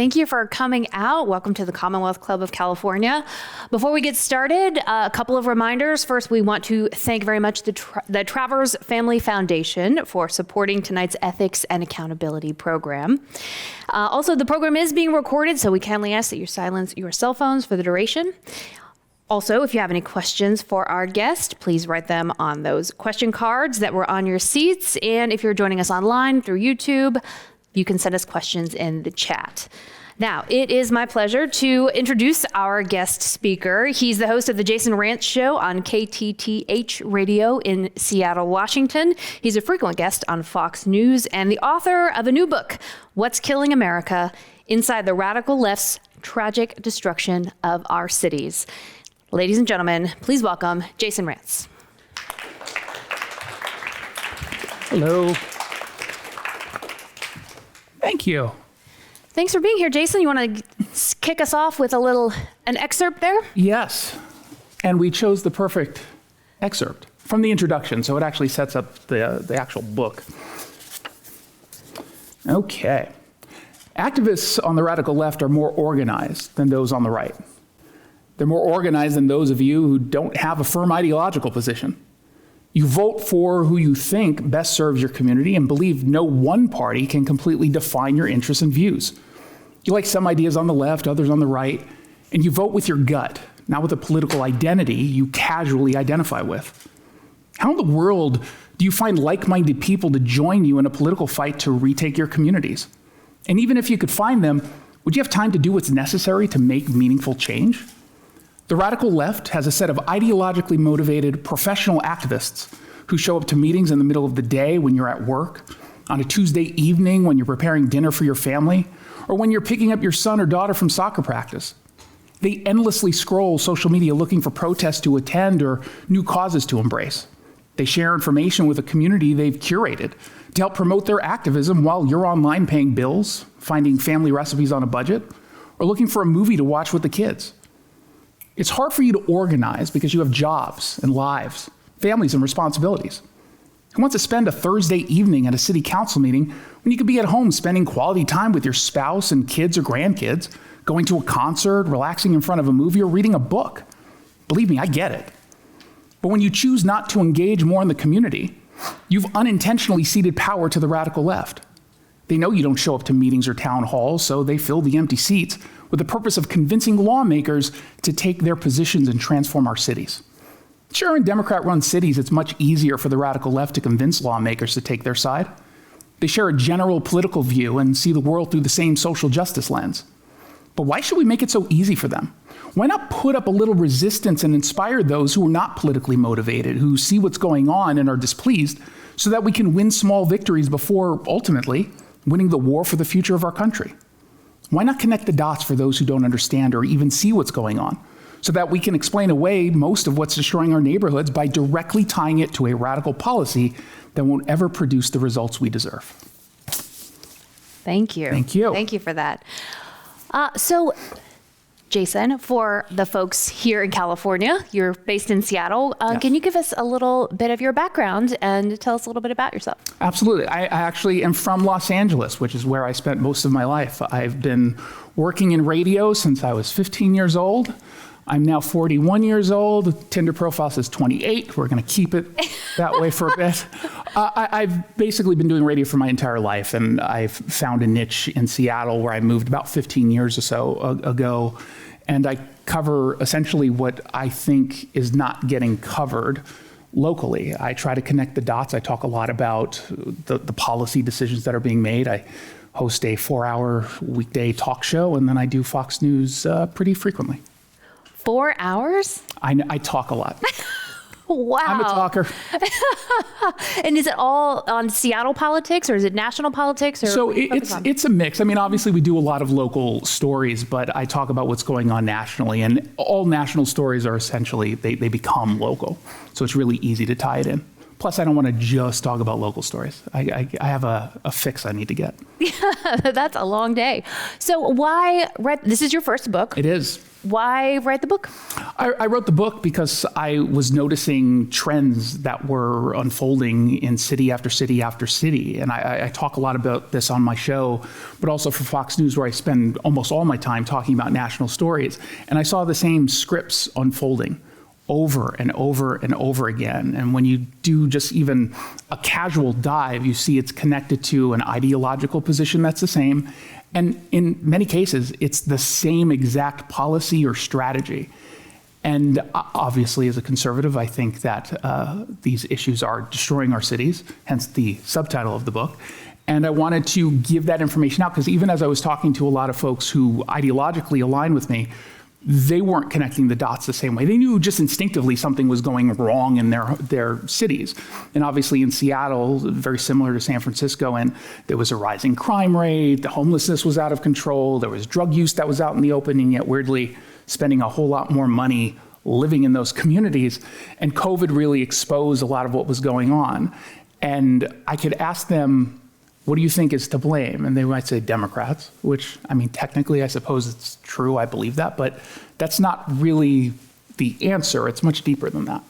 Thank you for coming out. Welcome to the Commonwealth Club of California. Before we get started, a couple of reminders. First, we want to thank very much the Travers Family Foundation for supporting tonight's ethics and accountability program. Also, the program is being recorded, so we kindly ask that you silence your cell phones for the duration. Also, if you have any questions for our guest, please write them on those question cards that were on your seats. And if you're joining us online through YouTube, you can send us questions in the chat. Now, it is my pleasure to introduce our guest speaker. He's the host of the Jason Rantz Show on KTTH Radio in Seattle, Washington. He's a frequent guest on Fox News and the author of a new book, What's Killing America? Inside the Radical Left's Tragic Destruction of Our Cities. Ladies and gentlemen, please welcome Jason Rantz. Hello. Thank you. Thanks for being here, Jason. You want to kick us off with an excerpt there? Yes. And we chose the perfect excerpt from the introduction, so it actually sets up the actual book. Okay. Activists on the radical left are more organized than those on the right. They're more organized than those of you who don't have a firm ideological position. You vote for who you think best serves your community and believe no one party can completely define your interests and views. You like some ideas on the left, others on the right, and you vote with your gut, not with a political identity you casually identify with. How in the world do you find like-minded people to join you in a political fight to retake your communities? And even if you could find them, would you have time to do what's necessary to make meaningful change? The radical left has a set of ideologically motivated professional activists who show up to meetings in the middle of the day when you're at work, on a Tuesday evening when you're preparing dinner for your family, or when you're picking up your son or daughter from soccer practice. They endlessly scroll social media looking for protests to attend or new causes to embrace. They share information with a community they've curated to help promote their activism while you're online paying bills, finding family recipes on a budget, or looking for a movie to watch with the kids. It's hard for you to organize because you have jobs and lives, families and responsibilities. Who wants to spend a Thursday evening at a city council meeting when you could be at home spending quality time with your spouse and kids or grandkids, going to a concert, relaxing in front of a movie, or reading a book? Believe me, I get it. But when you choose not to engage more in the community, you've unintentionally ceded power to the radical left. They know you don't show up to meetings or town halls, so they fill the empty seats with the purpose of convincing lawmakers to take their positions and transform our cities. Sure, in Democrat-run cities, it's much easier for the radical left to convince lawmakers to take their side. They share a general political view and see the world through the same social justice lens. But why should we make it so easy for them? Why not put up a little resistance and inspire those who are not politically motivated, who see what's going on and are displeased, so that we can win small victories before, ultimately, winning the war for the future of our country? Why not connect the dots for those who don't understand or even see what's going on, so that we can explain away most of what's destroying our neighborhoods by directly tying it to a radical policy that won't ever produce the results we deserve? Thank you. Thank you. Thank you for that. So, Jason, for the folks here in California, you're based in Seattle. Yes. Can you give us a little bit of your background and tell us a little bit about yourself? Absolutely. I actually am from Los Angeles, which is where I spent most of my life. I've been working in radio since I was 15 years old. I'm now 41 years old. Tinder profile says 28. We're going to keep it that way for a bit. I've basically been doing radio for my entire life, and I've found a niche in Seattle where I moved about 15 years or so ago. And I cover essentially what I think is not getting covered locally. I try to connect the dots. I talk a lot about the policy decisions that are being made. I host a 4-hour weekday talk show, and then I do Fox News pretty frequently. 4 hours? I talk a lot. Wow. I'm a talker. And is it all on Seattle politics, or is it national politics? Or so it's a mix. I mean, obviously we do a lot of local stories, but I talk about what's going on nationally, and all national stories are essentially, they become local. So it's really easy to tie it in. Plus, I don't want to just talk about local stories. I have a fix I need to get. That's a long day. So why write? This is your first book. It is. Why write the book? I wrote the book because I was noticing trends that were unfolding in city after city after city. And I talk a lot about this on my show, but also for Fox News, where I spend almost all my time talking about national stories. And I saw the same scripts unfolding over and over and over again. And when you do just even a casual dive, you see it's connected to an ideological position that's the same. And in many cases, it's the same exact policy or strategy. And obviously, as a conservative, I think that these issues are destroying our cities, hence the subtitle of the book. And I wanted to give that information out because even as I was talking to a lot of folks who ideologically align with me, they weren't connecting the dots the same way. They knew just instinctively something was going wrong in their cities. And obviously in Seattle, very similar to San Francisco, and there was a rising crime rate, the homelessness was out of control, there was drug use that was out in the open, and yet weirdly spending a whole lot more money living in those communities. And COVID really exposed a lot of what was going on. And I could ask them, what do you think is to blame? And they might say Democrats, which, I mean, technically, I suppose it's true. I believe that. But that's not really the answer. It's much deeper than that.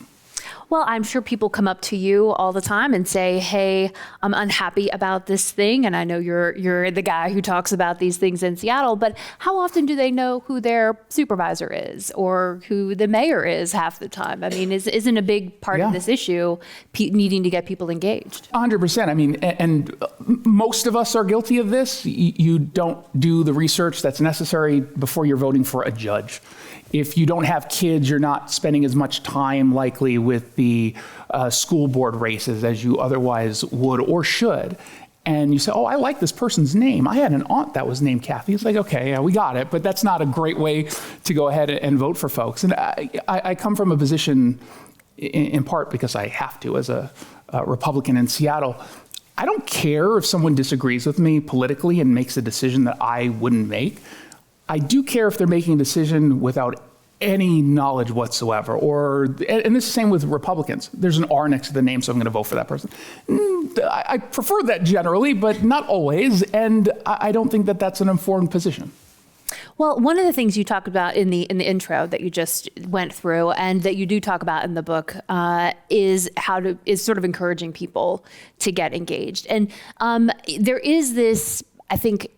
Well, I'm sure people come up to you all the time and say, hey, I'm unhappy about this thing. And I know you're the guy who talks about these things in Seattle, but how often do they know who their supervisor is or who the mayor is half the time? I mean, isn't a big part of this issue needing to get people engaged? 100%. I mean, and most of us are guilty of this. You don't do the research that's necessary before you're voting for a judge. If you don't have kids, you're not spending as much time likely with the school board races as you otherwise would or should. And you say, oh, I like this person's name. I had an aunt that was named Kathy. It's like, okay, yeah, we got it. But that's not a great way to go ahead and vote for folks. And I come from a position, in part because I have to, as a Republican in Seattle. I don't care if someone disagrees with me politically and makes a decision that I wouldn't make. I do care if they're making a decision without any knowledge whatsoever. And this is the same with Republicans. There's an R next to the name, so I'm going to vote for that person. I prefer that generally, but not always. And I don't think that that's an informed position. Well, one of the things you talk about in the intro that you just went through, and that you do talk about in the book, is sort of encouraging people to get engaged. And there is this, I think,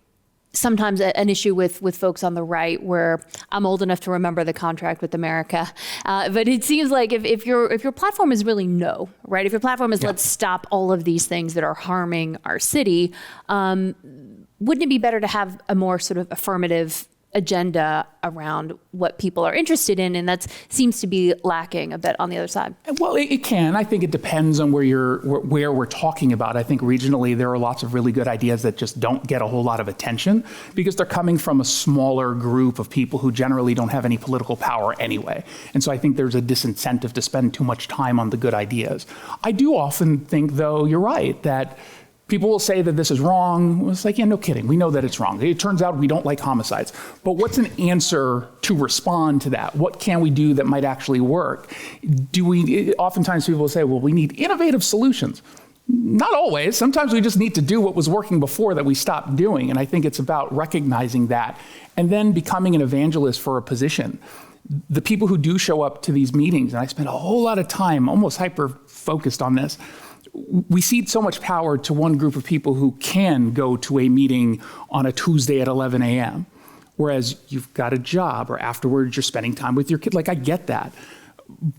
sometimes an issue with folks on the right, where I'm old enough to remember the contract with America, but it seems like if your platform is really no, right? If your platform is let's stop all of these things that are harming our city, wouldn't it be better to have a more sort of affirmative agenda around what people are interested in? And that seems to be lacking a bit on the other side. Well, it can. I think it depends on where we're talking about. I think regionally there are lots of really good ideas that just don't get a whole lot of attention because they're coming from a smaller group of people who generally don't have any political power anyway. And so I think there's a disincentive to spend too much time on the good ideas. I do often think, though, you're right, that people will say that this is wrong. It's like, yeah, no kidding. We know that it's wrong. It turns out we don't like homicides. But what's an answer to respond to that? What can we do that might actually work? Oftentimes people will say, well, we need innovative solutions. Not always. Sometimes we just need to do what was working before that we stopped doing. And I think it's about recognizing that and then becoming an evangelist for a position. The people who do show up to these meetings, and I spend a whole lot of time almost hyper-focused on this, we cede so much power to one group of people who can go to a meeting on a Tuesday at 11 a.m., whereas you've got a job or afterwards you're spending time with your kid. Like, I get that.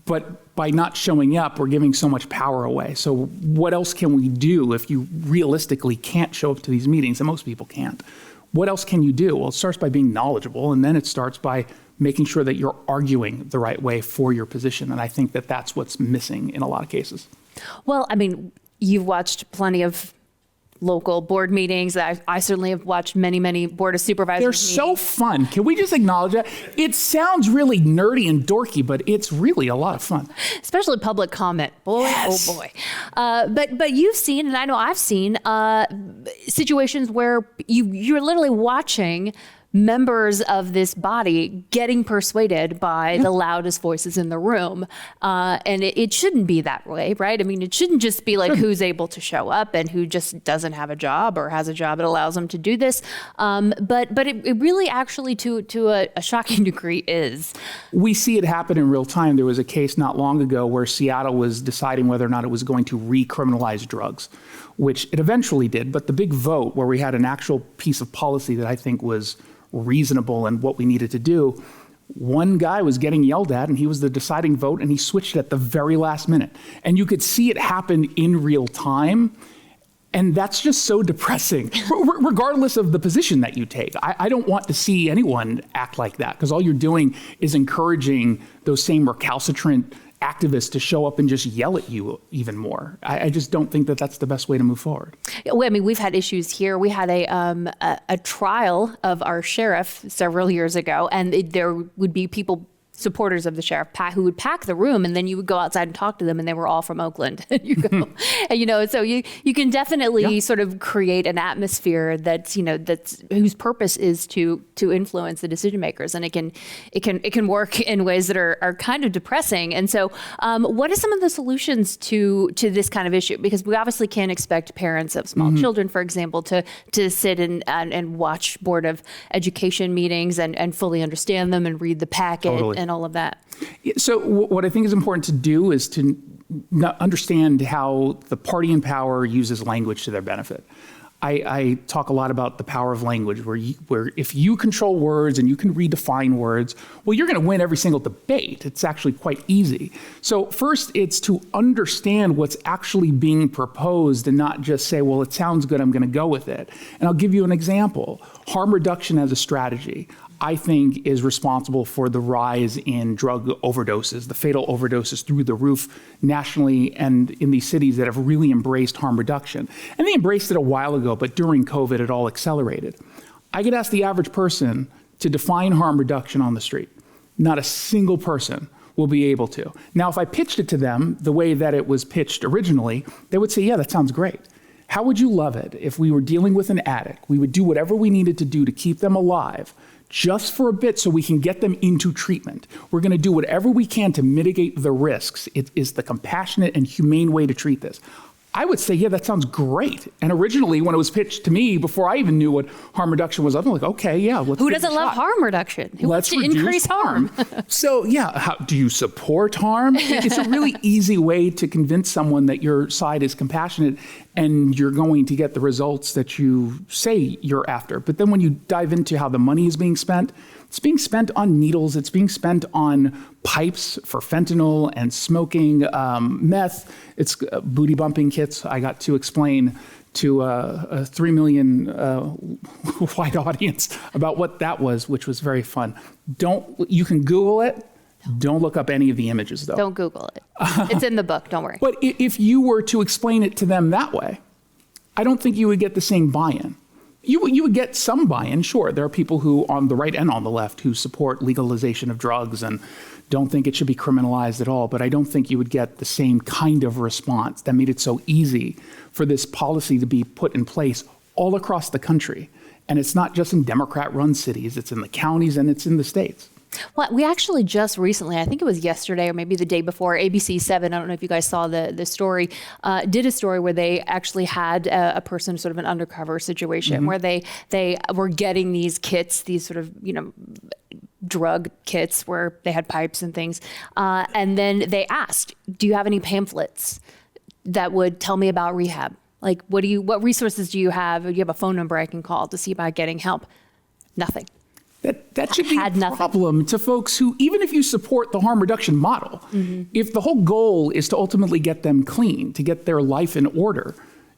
But by not showing up, we're giving so much power away. So what else can we do if you realistically can't show up to these meetings, and most people can't? What else can you do? Well, it starts by being knowledgeable, and then it starts by making sure that you're arguing the right way for your position. And I think that that's what's missing in a lot of cases. Well, I mean, you've watched plenty of local board meetings. I certainly have watched many Board of Supervisors They're meetings. so fun. Can we just acknowledge that? It sounds really nerdy and dorky, but it's really a lot of fun. Especially public comment. Boy, yes. Oh boy. But you've seen, and I know I've seen, situations where you're literally watching members of this body getting persuaded by the loudest voices in the room. And it shouldn't be that way, right? I mean, it shouldn't just be like who's able to show up and who just doesn't have a job or has a job that allows them to do this. But it really actually to a shocking degree is. We see it happen in real time. There was a case not long ago where Seattle was deciding whether or not it was going to recriminalize drugs, which it eventually did. But the big vote where we had an actual piece of policy that I think was reasonable and what we needed to do, one guy was getting yelled at and he was the deciding vote and he switched it at the very last minute. And you could see it happen in real time. And that's just so depressing, regardless of the position that you take. I don't want to see anyone act like that, because all you're doing is encouraging those same recalcitrant activists to show up and just yell at you even more. I just don't think that that's the best way to move forward. I mean, we've had issues here. We had a trial of our sheriff several years ago, and there would be people, supporters of the sheriff, who would pack the room, and then you would go outside and talk to them, and they were all from Oakland. You go, and, so you can definitely sort of create an atmosphere that's whose purpose is to influence the decision makers, and it can work in ways that are kind of depressing. And so, what are some of the solutions to this kind of issue? Because we obviously can't expect parents of small children, for example, to sit and watch Board of Education meetings and fully understand them and read the packet. Totally. And all of that. So what I think is important to do is to understand how the party in power uses language to their benefit. I talk a lot about the power of language, where if you control words and you can redefine words, well, you're going to win every single debate. It's actually quite easy. So first, it's to understand what's actually being proposed and not just say, well, it sounds good, I'm going to go with it. And I'll give you an example. Harm reduction as a strategy, I think, is responsible for the rise in drug overdoses, the fatal overdoses through the roof nationally and in these cities that have really embraced harm reduction. And they embraced it a while ago, but during COVID, it all accelerated. I could ask the average person to define harm reduction on the street. Not a single person will be able to. Now, if I pitched it to them the way that it was pitched originally, they would say, yeah, that sounds great. How would you love it if we were dealing with an addict? We would do whatever we needed to do to keep them alive, just for a bit, so we can get them into treatment. We're going to do whatever we can to mitigate the risks. It is the compassionate and humane way to treat this. I would say, yeah, that sounds great. And originally, when it was pitched to me, before I even knew what harm reduction was, I'm like, okay, yeah, let's Who doesn't love harm reduction? Who wants to increase harm? So, yeah, do you support harm? It's a really easy way to convince someone that your side is compassionate and you're going to get the results that you say you're after. But then when you dive into how the money is being spent, it's being spent on needles, it's being spent on pipes for fentanyl and smoking, meth, it's booty bumping kits. I got to explain to a 3 million wide audience about what that was, which was very fun. You can Google it. Don't look up any of the images, though. Don't Google it. It's in the book, don't worry. But if you were to explain it to them that way, I don't think you would get the same buy-in. You would get some buy-in, sure. There are people who, on the right and on the left, who support legalization of drugs and don't think it should be criminalized at all. But I don't think you would get the same kind of response that made it so easy for this policy to be put in place all across the country. And it's not just in Democrat-run cities, it's in the counties and it's in the states. Well, we actually just recently, I think it was yesterday or maybe the day before, ABC7, I don't know if you guys saw the story, did a story where they actually had a person, sort of an undercover situation, where they were getting these kits, these sort of, drug kits where they had pipes and things. And then they asked, do you have any pamphlets that would tell me about rehab? Like, what resources do you have? Do you have a phone number I can call to see about getting help? Nothing. That should be a problem to folks who, even if you support the harm reduction model, if the whole goal is to ultimately get them clean, to get their life in order,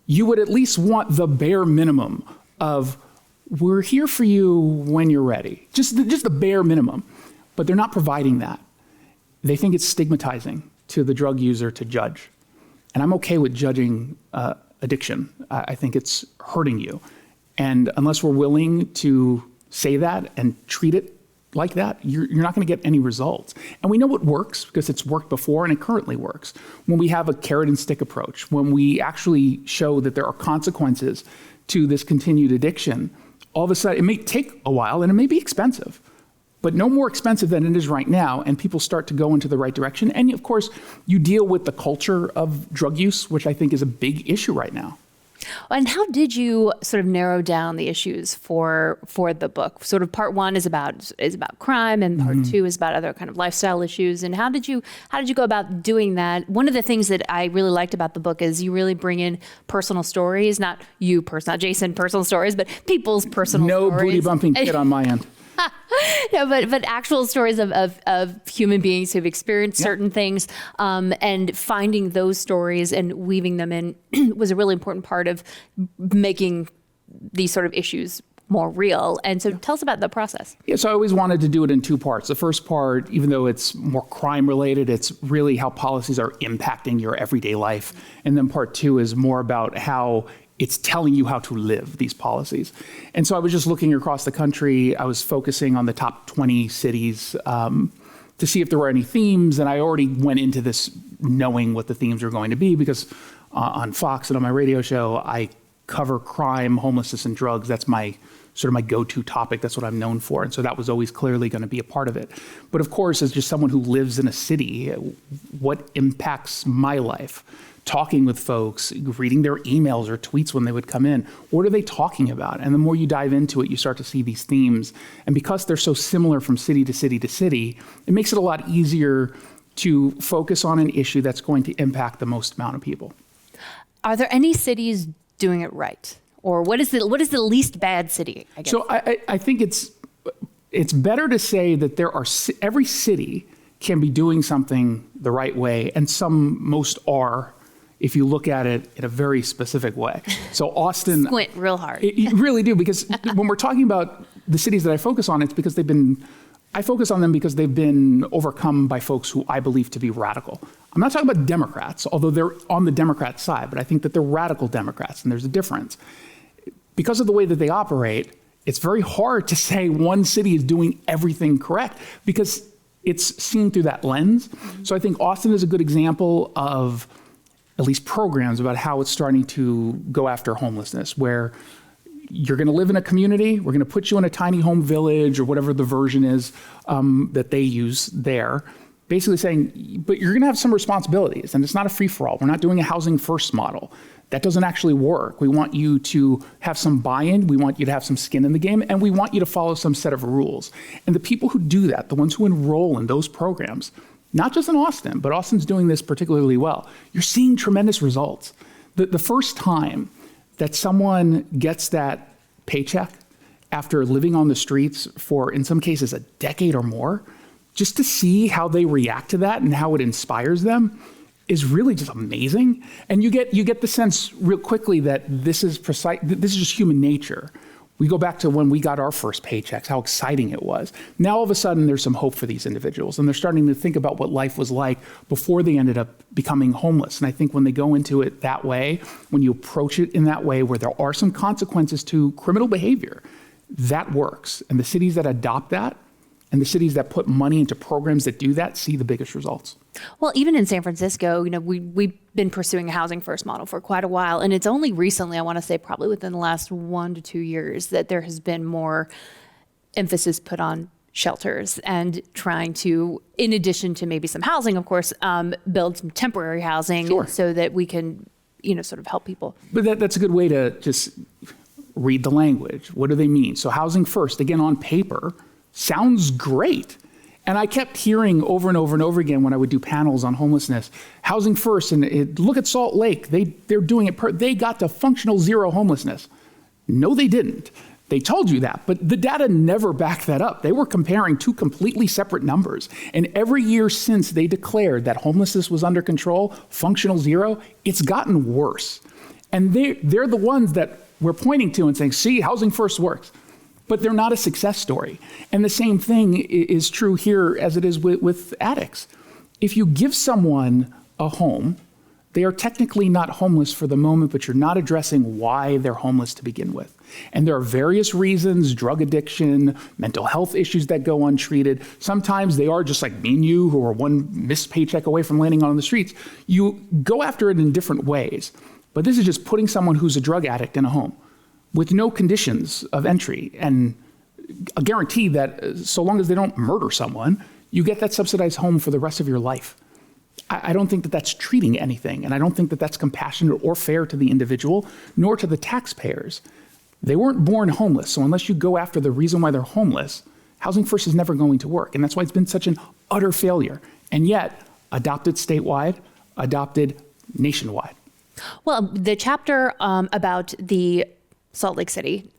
you would at least want the bare minimum of, we're here for you when you're ready. Just the bare minimum. But they're not providing that. They think it's stigmatizing to the drug user to judge. And I'm okay with judging addiction. I think it's hurting you. And unless we're willing to say that and treat it like that, you're not going to get any results. And we know it works because it's worked before and it currently works. When we have a carrot and stick approach, when we actually show that there are consequences to this continued addiction, all of a sudden, it may take a while and it may be expensive, but no more expensive than it is right now, and people start to go into the right direction. And of course, you deal with the culture of drug use, which I think is a big issue right now. And how did you sort of narrow down the issues for the book? Sort of part one is about crime, and part two is about other kind of lifestyle issues. And how did you go about doing that? One of the things that I really liked about the book is you really bring in personal stories, not Jason personal stories, but people's personal stories. No booty bumping kid on my end. No, but actual stories of human beings who've experienced certain things, and finding those stories and weaving them in was a really important part of making these sort of issues more real. And so tell us about the process. Yeah, so I always wanted to do it in two parts. The first part, even though it's more crime related, it's really how policies are impacting your everyday life. And then part two is more about how it's telling you how to live, these policies. And so I was just looking across the country. I was focusing on the top 20 cities to see if there were any themes. And I already went into this knowing what the themes were going to be, because on Fox and on my radio show, I cover crime, homelessness, and drugs. That's my go-to topic. That's what I'm known for. And so that was always clearly going to be a part of it. But of course, as just someone who lives in a city, what impacts my life? Talking with folks, reading their emails or tweets when they would come in. What are they talking about? And the more you dive into it, you start to see these themes. And because they're so similar from city to city to city, it makes it a lot easier to focus on an issue that's going to impact the most amount of people. Are there any cities doing it right? Or what is the least bad city, I guess? So I think it's better to say that every city can be doing something the right way, and most are, if you look at it in a very specific way. So Austin... Squint real hard. You really do, because when we're talking about the cities that I focus on, it's because I focus on them because they've been overcome by folks who I believe to be radical. I'm not talking about Democrats, although they're on the Democrat side, but I think that they're radical Democrats, and there's a difference. Because of the way that they operate, it's very hard to say one city is doing everything correct, because it's seen through that lens. So I think Austin is a good example of at least programs about how it's starting to go after homelessness, where you're going to live in a community, we're going to put you in a tiny home village or whatever the version is that they use there, basically saying, but you're going to have some responsibilities, and it's not a free-for-all. We're not doing a housing first model. That doesn't actually work. We want you to have some buy-in, we want you to have some skin in the game, and we want you to follow some set of rules. And the people who do that, the ones who enroll in those programs, not just in Austin, but Austin's doing this particularly well, you're seeing tremendous results. The first time that someone gets that paycheck after living on the streets for, in some cases, a decade or more, just to see how they react to that and how it inspires them is really just amazing. And you get the sense real quickly that this is just human nature. We go back to when we got our first paychecks, how exciting it was. Now all of a sudden there's some hope for these individuals, and they're starting to think about what life was like before they ended up becoming homeless. And I think when they go into it that way, when you approach it in that way where there are some consequences to criminal behavior, that works. And the cities that adopt that and the cities that put money into programs that do that see the biggest results. Well, even in San Francisco, we've been pursuing a housing first model for quite a while. And it's only recently, I want to say probably within the last 1 to 2 years, that there has been more emphasis put on shelters and trying to, in addition to maybe some housing, of course, build some temporary housing so that we can, sort of help people. But that's a good way to just read the language. What do they mean? So housing first, again, on paper, sounds great. And I kept hearing over and over and over again when I would do panels on homelessness, housing first, and look at Salt Lake. They're doing it. They got to functional zero homelessness. No, they didn't. They told you that, but the data never backed that up. They were comparing two completely separate numbers. And every year since they declared that homelessness was under control, functional zero, it's gotten worse. And they're the ones that we're pointing to and saying, see, housing first works. But they're not a success story. And the same thing is true here as it is with addicts. If you give someone a home, they are technically not homeless for the moment, but you're not addressing why they're homeless to begin with. And there are various reasons, drug addiction, mental health issues that go untreated. Sometimes they are just like me and you, who are one missed paycheck away from landing on the streets. You go after it in different ways. But this is just putting someone who's a drug addict in a home. with no conditions of entry and a guarantee that so long as they don't murder someone, you get that subsidized home for the rest of your life. I don't think that that's treating anything, and I don't think that that's compassionate or fair to the individual, nor to the taxpayers. They weren't born homeless, so unless you go after the reason why they're homeless, Housing First is never going to work, and that's why it's been such an utter failure. And yet, adopted statewide, adopted nationwide. Well, the chapter about the Salt Lake City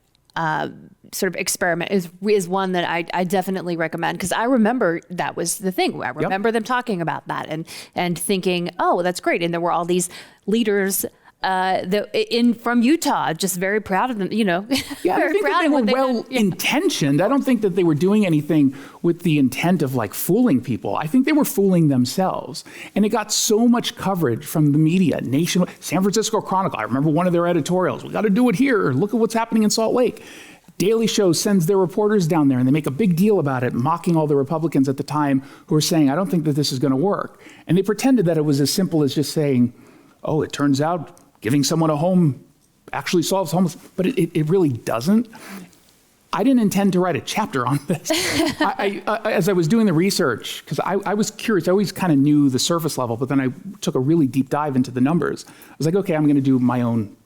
sort of experiment is one that I definitely recommend, because I remember that was the thing. I remember them talking about that and thinking, oh, that's great. And there were all these leaders from Utah, just very proud of them, Yeah, I think that they were well-intentioned. I don't think that they were doing anything with the intent of like fooling people. I think they were fooling themselves. And it got so much coverage from the media, nationwide. San Francisco Chronicle, I remember one of their editorials, we got to do it here. Look at what's happening in Salt Lake. Daily Show sends their reporters down there and they make a big deal about it, mocking all the Republicans at the time who were saying, I don't think that this is going to work. And they pretended that it was as simple as just saying, oh, it turns out giving someone a home actually solves homelessness, but it really doesn't. I didn't intend to write a chapter on this. As I was doing the research, because I was curious, I always kind of knew the surface level, but then I took a really deep dive into the numbers. I was like, okay, I'm going to do my own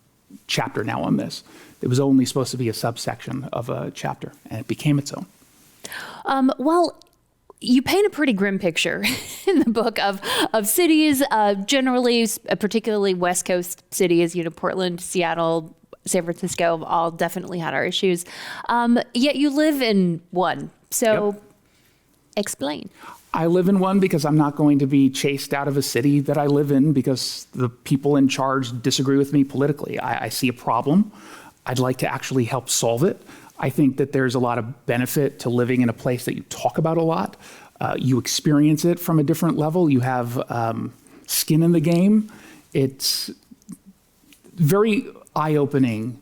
chapter now on this. It was only supposed to be a subsection of a chapter, and it became its own. Well, you paint a pretty grim picture in the book of cities, generally, particularly West Coast cities, Portland, Seattle, San Francisco, all definitely had our issues. Yet you live in one. So explain. I live in one because I'm not going to be chased out of a city that I live in because the people in charge disagree with me politically. I see a problem. I'd like to actually help solve it. I think that there's a lot of benefit to living in a place that you talk about a lot. You experience it from a different level. You have skin in the game. It's very eye-opening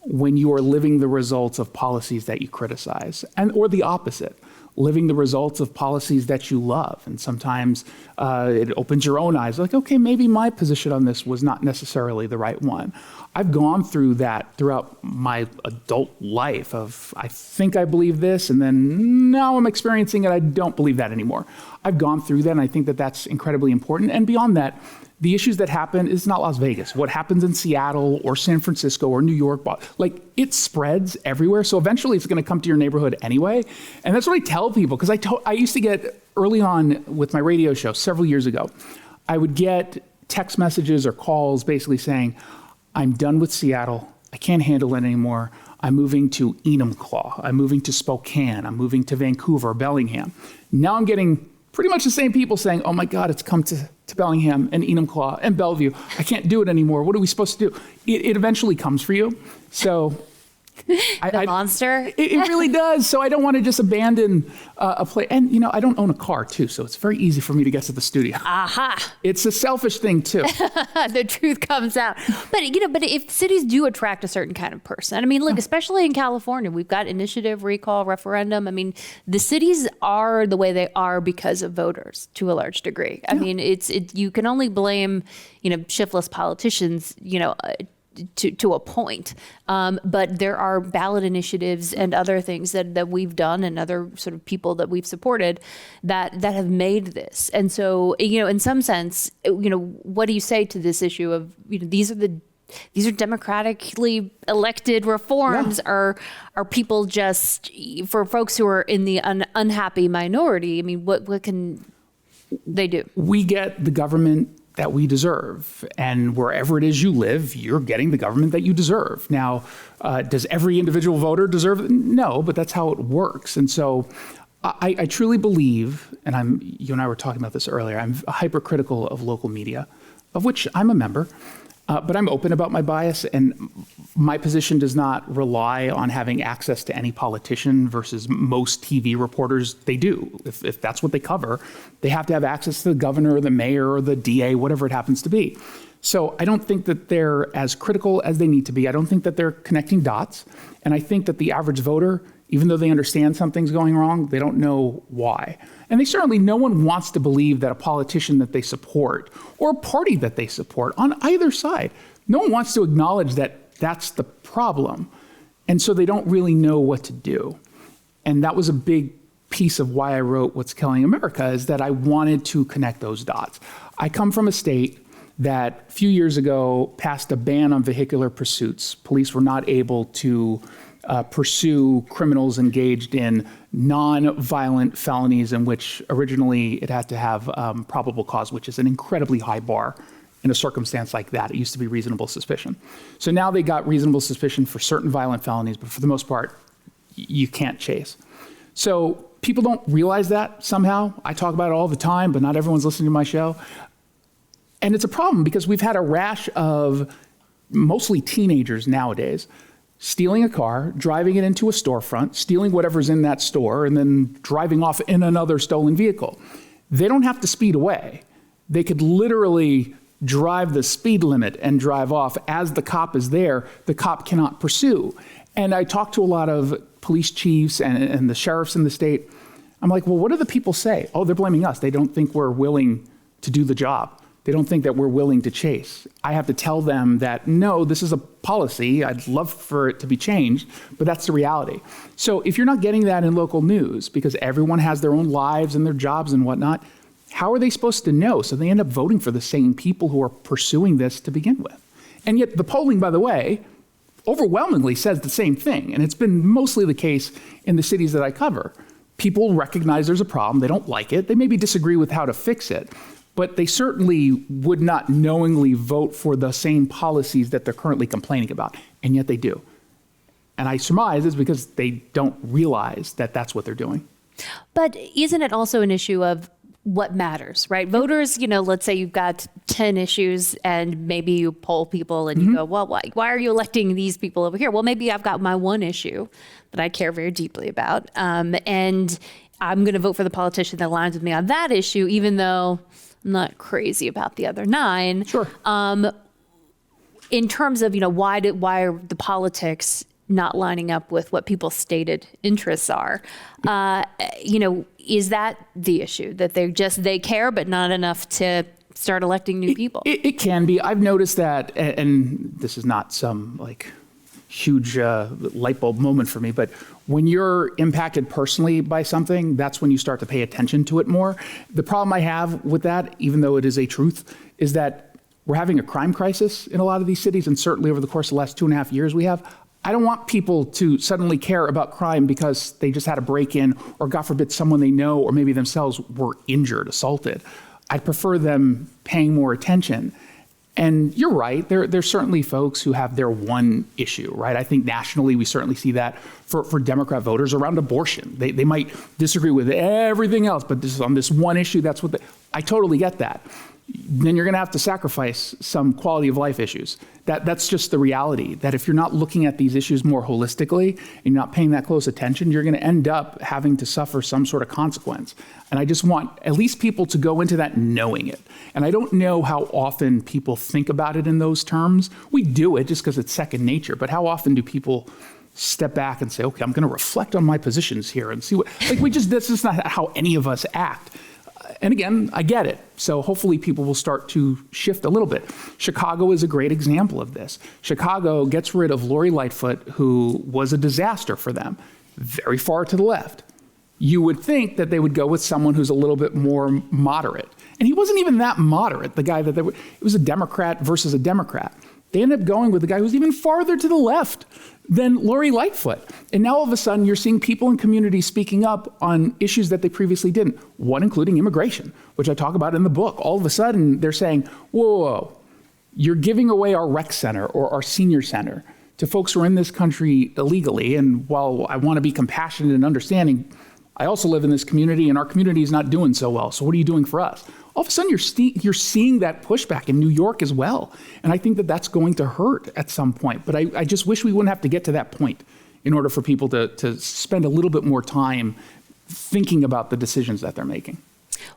when you are living the results of policies that you criticize, or the opposite, living the results of policies that you love. And sometimes it opens your own eyes, like, okay, maybe my position on this was not necessarily the right one. I've gone through that throughout my adult life of, I think I believe this, and then now I'm experiencing it, I don't believe that anymore. I've gone through that, and I think that that's incredibly important. And beyond that, the issues that happen is not Las Vegas. What happens in Seattle or San Francisco or New York, like it spreads everywhere. So eventually it's going to come to your neighborhood anyway. And that's what I tell people, because I used to get early on with my radio show several years ago, I would get text messages or calls basically saying, I'm done with Seattle. I can't handle it anymore. I'm moving to Enumclaw. I'm moving to Spokane. I'm moving to Vancouver, Bellingham. Now I'm getting pretty much the same people saying, oh my God, it's come to Bellingham and Enumclaw and Bellevue. I can't do it anymore. What are we supposed to do? It eventually comes for you. So the monster. It really does. So I don't want to just abandon a place. And, I don't own a car, too, so it's very easy for me to get to the studio. Aha. It's a selfish thing, too. The truth comes out. But, but if cities do attract a certain kind of person, I mean, look, especially in California, we've got initiative, recall, referendum. I mean, the cities are the way they are because of voters to a large degree. I mean, you can only blame, shiftless politicians, to a point. But there are ballot initiatives and other things that we've done and other sort of people that we've supported that have made this. And so, in some sense, what do you say to this issue of, these are democratically elected reforms? Are people just, for folks who are in the unhappy minority, I mean, what can they do? We get the government that we deserve. And wherever it is you live, you're getting the government that you deserve. Now, does every individual voter deserve it? No, but that's how it works. And so I truly believe, and you and I were talking about this earlier, I'm hypercritical of local media, of which I'm a member. But I'm open about my bias, and my position does not rely on having access to any politician versus most TV reporters. They do. If that's what they cover, they have to have access to the governor or the mayor or the DA, whatever it happens to be. So I don't think that they're as critical as they need to be. I don't think that they're connecting dots. And I think that the average voter, even though they understand something's going wrong, they don't know why. And no one wants to believe that a politician that they support or a party that they support on either side, no one wants to acknowledge that that's the problem. And so they don't really know what to do. And that was a big piece of why I wrote What's Killing America, is that I wanted to connect those dots. I come from a state that a few years ago passed a ban on vehicular pursuits. Police were not able to pursue criminals engaged in non-violent felonies in which originally it had to have probable cause, which is an incredibly high bar in a circumstance like that. It used to be reasonable suspicion. So now they got reasonable suspicion for certain violent felonies, but for the most part, you can't chase. So people don't realize that somehow. I talk about it all the time, but not everyone's listening to my show. And it's a problem because we've had a rash of mostly teenagers nowadays stealing a car, driving it into a storefront, stealing whatever's in that store, and then driving off in another stolen vehicle. They don't have to speed away. They could literally drive the speed limit and drive off. As the cop is there, the cop cannot pursue. And I talk to a lot of police chiefs and the sheriffs in the state. I'm like, well, what do the people say? Oh, they're blaming us. They don't think we're willing to do the job. They don't think that we're willing to chase. I have to tell them that, no, this is a policy. I'd love for it to be changed, but that's the reality. So if you're not getting that in local news, because everyone has their own lives and their jobs and whatnot, how are they supposed to know? So they end up voting for the same people who are pursuing this to begin with. And yet the polling, by the way, overwhelmingly says the same thing. And it's been mostly the case in the cities that I cover. People recognize there's a problem. They don't like it. They maybe disagree with how to fix it. But they certainly would not knowingly vote for the same policies that they're currently complaining about, and yet they do. And I surmise it's because they don't realize that that's what they're doing. But isn't it also an issue of what matters, right? Voters, let's say you've got 10 issues and maybe you poll people and you go, well, why are you electing these people over here? Well, maybe I've got my one issue that I care very deeply about. And I'm going to vote for the politician that aligns with me on that issue, even though I'm not crazy about the other 9. Sure. In terms of, why are the politics not lining up with what people's stated interests are? Is that the issue, that they care, but not enough to start electing new people? It can be. I've noticed that, and this is not some huge light bulb moment for me, but when you're impacted personally by something, that's when you start to pay attention to it more. The problem I have with that, even though it is a truth, is that we're having a crime crisis in a lot of these cities, and certainly over the course of the last 2.5 years we have. I don't want people to suddenly care about crime because they just had a break-in, or God forbid someone they know or maybe themselves were injured, assaulted. I'd prefer them paying more attention. And you're right, there's certainly folks who have their one issue, right? I think nationally we certainly see that for Democrat voters around abortion. They might disagree with everything else, but on this one issue, that's what I totally get that. Then you're going to have to sacrifice some quality of life issues. That's just the reality, that if you're not looking at these issues more holistically and you're not paying that close attention, you're going to end up having to suffer some sort of consequence. And I just want at least people to go into that knowing it. And I don't know how often people think about it in those terms. We do it just because it's second nature, but how often do people step back and say, okay, I'm going to reflect on my positions here and see what, this is not how any of us act. And again, I get it. So hopefully people will start to shift a little bit. Chicago is a great example of this. Chicago gets rid of Lori Lightfoot, who was a disaster for them, very far to the left. You would think that they would go with someone who's a little bit more moderate. And he wasn't even that moderate, the guy it was a Democrat versus a Democrat. They ended up going with the guy who's even farther to the left than Lori Lightfoot. And now all of a sudden you're seeing people in communities speaking up on issues that they previously didn't, one including immigration, which I talk about in the book. All of a sudden they're saying, whoa, you're giving away our rec center or our senior center to folks who are in this country illegally. And while I want to be compassionate and understanding, I also live in this community and our community is not doing so well. So what are you doing for us? All of a sudden, you're seeing that pushback in New York as well. And I think that that's going to hurt at some point. But I just wish we wouldn't have to get to that point in order for people to spend a little bit more time thinking about the decisions that they're making.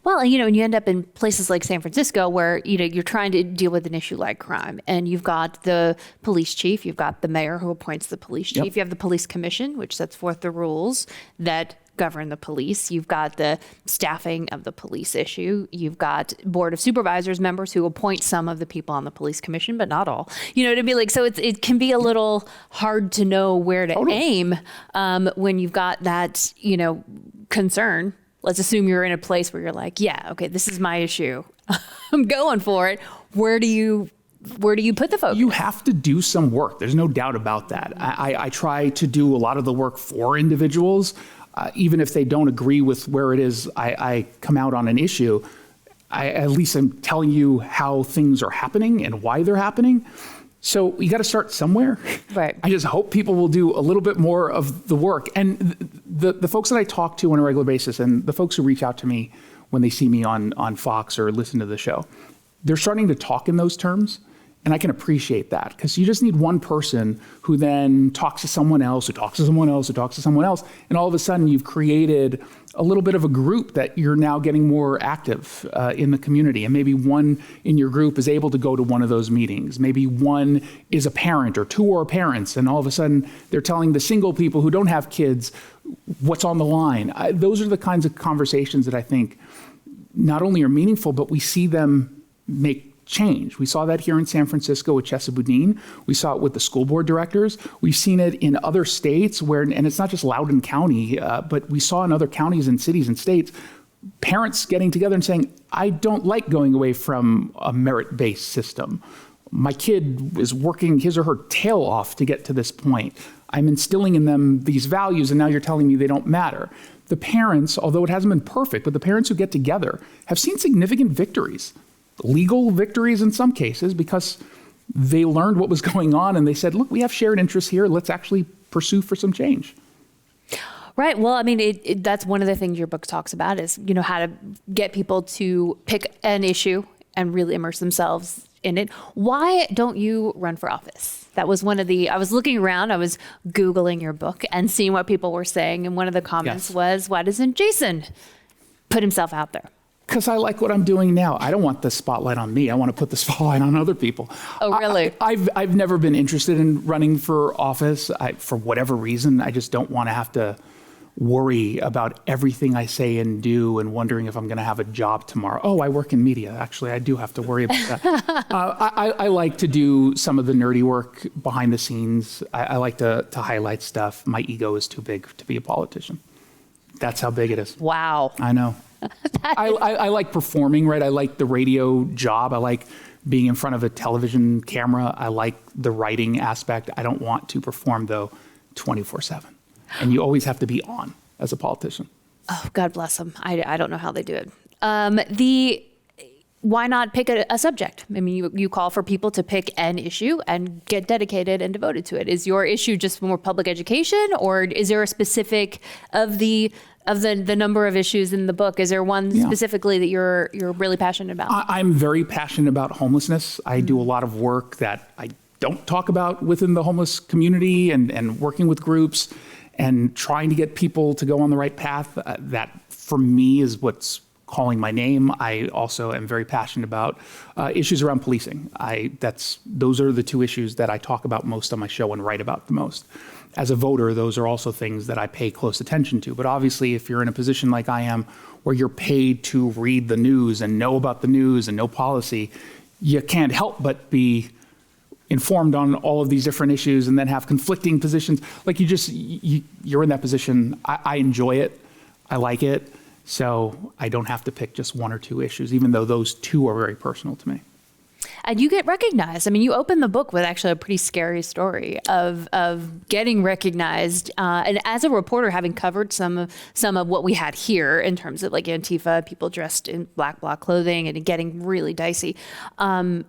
Well, and you end up in places like San Francisco where, you're trying to deal with an issue like crime. And you've got the police chief, you've got the mayor who appoints the police chief, You have the police commission, which sets forth the rules that govern the police. You've got the staffing of the police issue. You've got Board of Supervisors members who appoint some of the people on the police commission, but not all. You know what I mean? Like, so it can be a little hard to know where to aim when you've got that, concern. Let's assume you're in a place where you're like, yeah, okay, this is my issue. I'm going for it. Where do you put the focus? You have to do some work. There's no doubt about that. I try to do a lot of the work for individuals, even if they don't agree with where it is I come out on an issue. At least I'm telling you how things are happening and why they're happening. So you got to start somewhere. Right. I just hope people will do a little bit more of the work. And the folks that I talk to on a regular basis and the folks who reach out to me when they see me on Fox or listen to the show, they're starting to talk in those terms. And I can appreciate that, because you just need one person who then talks to someone else, who talks to someone else, who talks to someone else. And all of a sudden you've created a little bit of a group that you're now getting more active in the community. And maybe one in your group is able to go to one of those meetings. Maybe one is a parent, or two are parents. And all of a sudden they're telling the single people who don't have kids what's on the line. Those are the kinds of conversations that I think not only are meaningful, but we see them make change. We saw that here in San Francisco with Chesa Boudin. We saw it with the school board directors. We've seen it in other states and it's not just Loudoun County, but we saw in other counties and cities and states, parents getting together and saying, I don't like going away from a merit-based system. My kid is working his or her tail off to get to this point. I'm instilling in them these values, and now you're telling me they don't matter. The parents, although it hasn't been perfect, but the parents who get together have seen significant victories. Legal victories in some cases, because they learned what was going on and they said, look, we have shared interests here. Let's actually pursue for some change. Right. Well, I mean, that's one of the things your book talks about is, how to get people to pick an issue and really immerse themselves in it. Why don't you run for office? That was I was looking around, I was Googling your book and seeing what people were saying. And one of the comments was, why doesn't Jason put himself out there? Because I like what I'm doing now. I don't want the spotlight on me. I want to put the spotlight on other people. Oh, really? I've never been interested in running for office. For whatever reason, I just don't want to have to worry about everything I say and do and wondering if I'm going to have a job tomorrow. Oh, I work in media. Actually, I do have to worry about that. I like to do some of the nerdy work behind the scenes. I like to highlight stuff. My ego is too big to be a politician. That's how big it is. Wow. I know. I like performing, right? I like the radio job. I like being in front of a television camera. I like the writing aspect. I don't want to perform, though, 24/7. And you always have to be on as a politician. Oh, God bless them. I don't know how they do it. Why not pick a subject? I mean, you call for people to pick an issue and get dedicated and devoted to it. Is your issue just more public education, or is there a specific of the number of issues in the book? Is there one specifically that you're really passionate about? I'm very passionate about homelessness. I do a lot of work that I don't talk about within the homeless community, and working with groups and trying to get people to go on the right path. That, for me, is what's calling my name. I also am very passionate about issues around policing. Those are the two issues that I talk about most on my show and write about the most. As a voter, those are also things that I pay close attention to. But obviously, if you're in a position like I am, where you're paid to read the news and know about the news and know policy, you can't help but be informed on all of these different issues and then have conflicting positions. Like you're in that position. I enjoy it. I like it. So I don't have to pick just one or two issues, even though those two are very personal to me. And you get recognized. I mean, you open the book with actually a pretty scary story of getting recognized. And as a reporter, having covered some of what we had here in terms of like Antifa, people dressed in black bloc clothing, and getting really dicey. I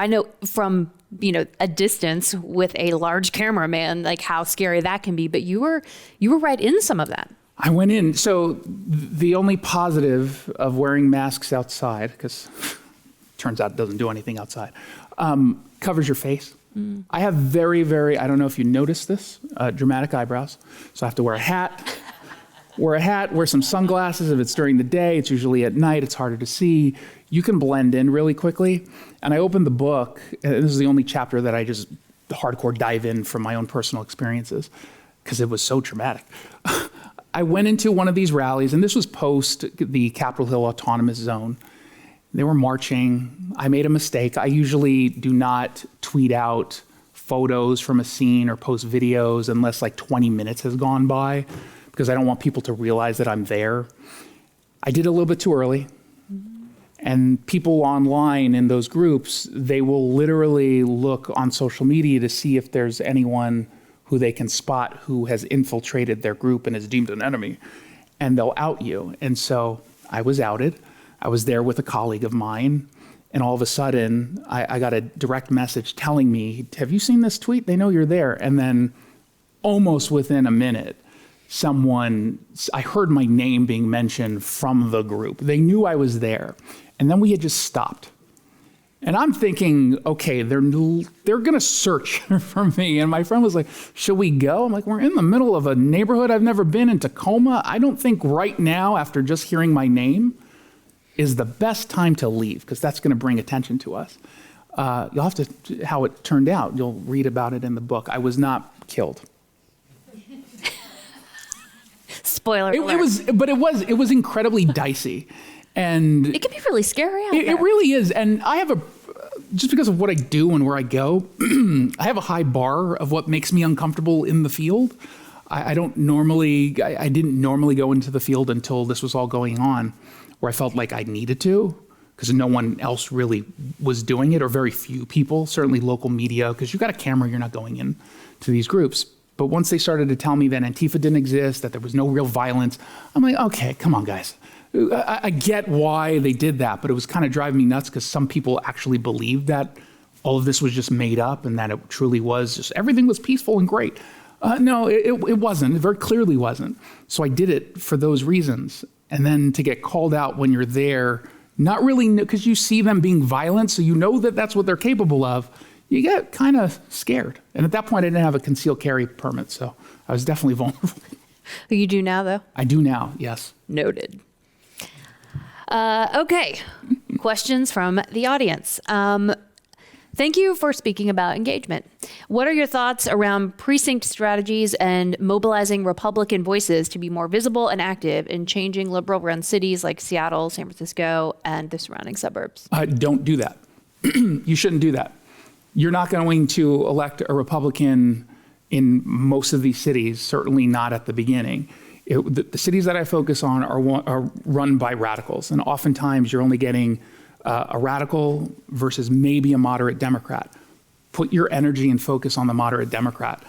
know from a distance with a large cameraman, like how scary that can be. But you were right in some of that. I went in. So the only positive of wearing masks outside, because turns out it doesn't do anything outside, covers your face. I have very, very, I don't know if you noticed this, dramatic eyebrows. So I have to wear a hat, wear some sunglasses if it's during the day. It's usually at night. It's harder to see. You can blend in really quickly. And I opened the book, and this is the only chapter that I just hardcore dive in from my own personal experiences, because it was so traumatic. I went into one of these rallies, and this was post the Capitol Hill Autonomous Zone. They were marching. I made a mistake. I usually do not tweet out photos from a scene or post videos unless like 20 minutes has gone by, because I don't want people to realize that I'm there. I did it a little bit too early. And people online in those groups, they will literally look on social media to see if there's anyone who they can spot who has infiltrated their group and is deemed an enemy, and they'll out you. And so I was outed. I was there with a colleague of mine, and all of a sudden I got a direct message telling me, have you seen this tweet? They know you're there. And then almost within a minute, I heard my name being mentioned from the group. They knew I was there. And then we had just stopped. And I'm thinking, okay, they're gonna search for me. And my friend was like, should we go? I'm like, we're in the middle of a neighborhood I've never been in Tacoma. I don't think right now, after just hearing my name, is the best time to leave, because that's gonna bring attention to us. You'll have to, how it turned out, you'll read about it in the book. I was not killed. Spoiler alert. It was incredibly dicey. And it can be really scary out there. It really is. And I have just because of what I do and where I go, I have a high bar of what makes me uncomfortable in the field. I didn't normally go into the field until this was all going on, where I felt like I needed to, because no one else really was doing it, or very few people, certainly local media, because you've got a camera, you're not going in to these groups. But once they started to tell me that Antifa didn't exist, that there was no real violence, I'm like, okay, come on, guys. I get why they did that, but it was kind of driving me nuts, because some people actually believed that all of this was just made up and that it truly was just everything was peaceful and great. No, it wasn't. It very clearly wasn't. So I did it for those reasons. And then to get called out when you're there, not really, because you see them being violent, so you know that that's what they're capable of, you get kind of scared. And at that point, I didn't have a concealed carry permit, so I was definitely vulnerable. You do now, though? I do now, yes. Noted. Okay, questions from the audience. Thank you for speaking about engagement. What are your thoughts around precinct strategies and mobilizing Republican voices to be more visible and active in changing liberal-run cities like Seattle, San Francisco, and the surrounding suburbs? Don't do that. You shouldn't do that. You're not going to elect a Republican in most of these cities, certainly not at the beginning. The cities that I focus on are run by radicals, and oftentimes you're only getting a radical versus maybe a moderate Democrat. Put your energy and focus on the moderate Democrat.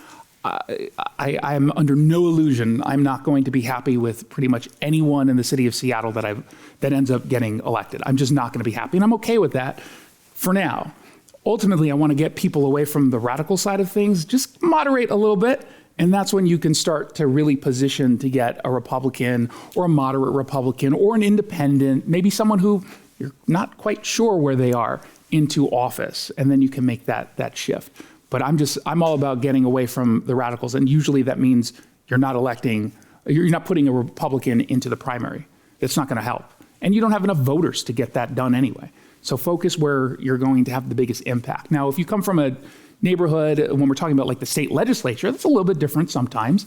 I'm under no illusion I'm not going to be happy with pretty much anyone in the city of Seattle that ends up getting elected. I'm just not going to be happy, and I'm okay with that for now. Ultimately, I want to get people away from the radical side of things, just moderate a little bit, and that's when you can start to really position to get a Republican or a moderate Republican or an independent, maybe someone who you're not quite sure where they are, into office, and then you can make that shift. But I'm all about getting away from the radicals, and usually that means you're not putting a Republican into the primary. It's not going to help. And you don't have enough voters to get that done anyway. So focus where you're going to have the biggest impact. Now, if you come from a neighborhood, when we're talking about like the state legislature, that's a little bit different sometimes.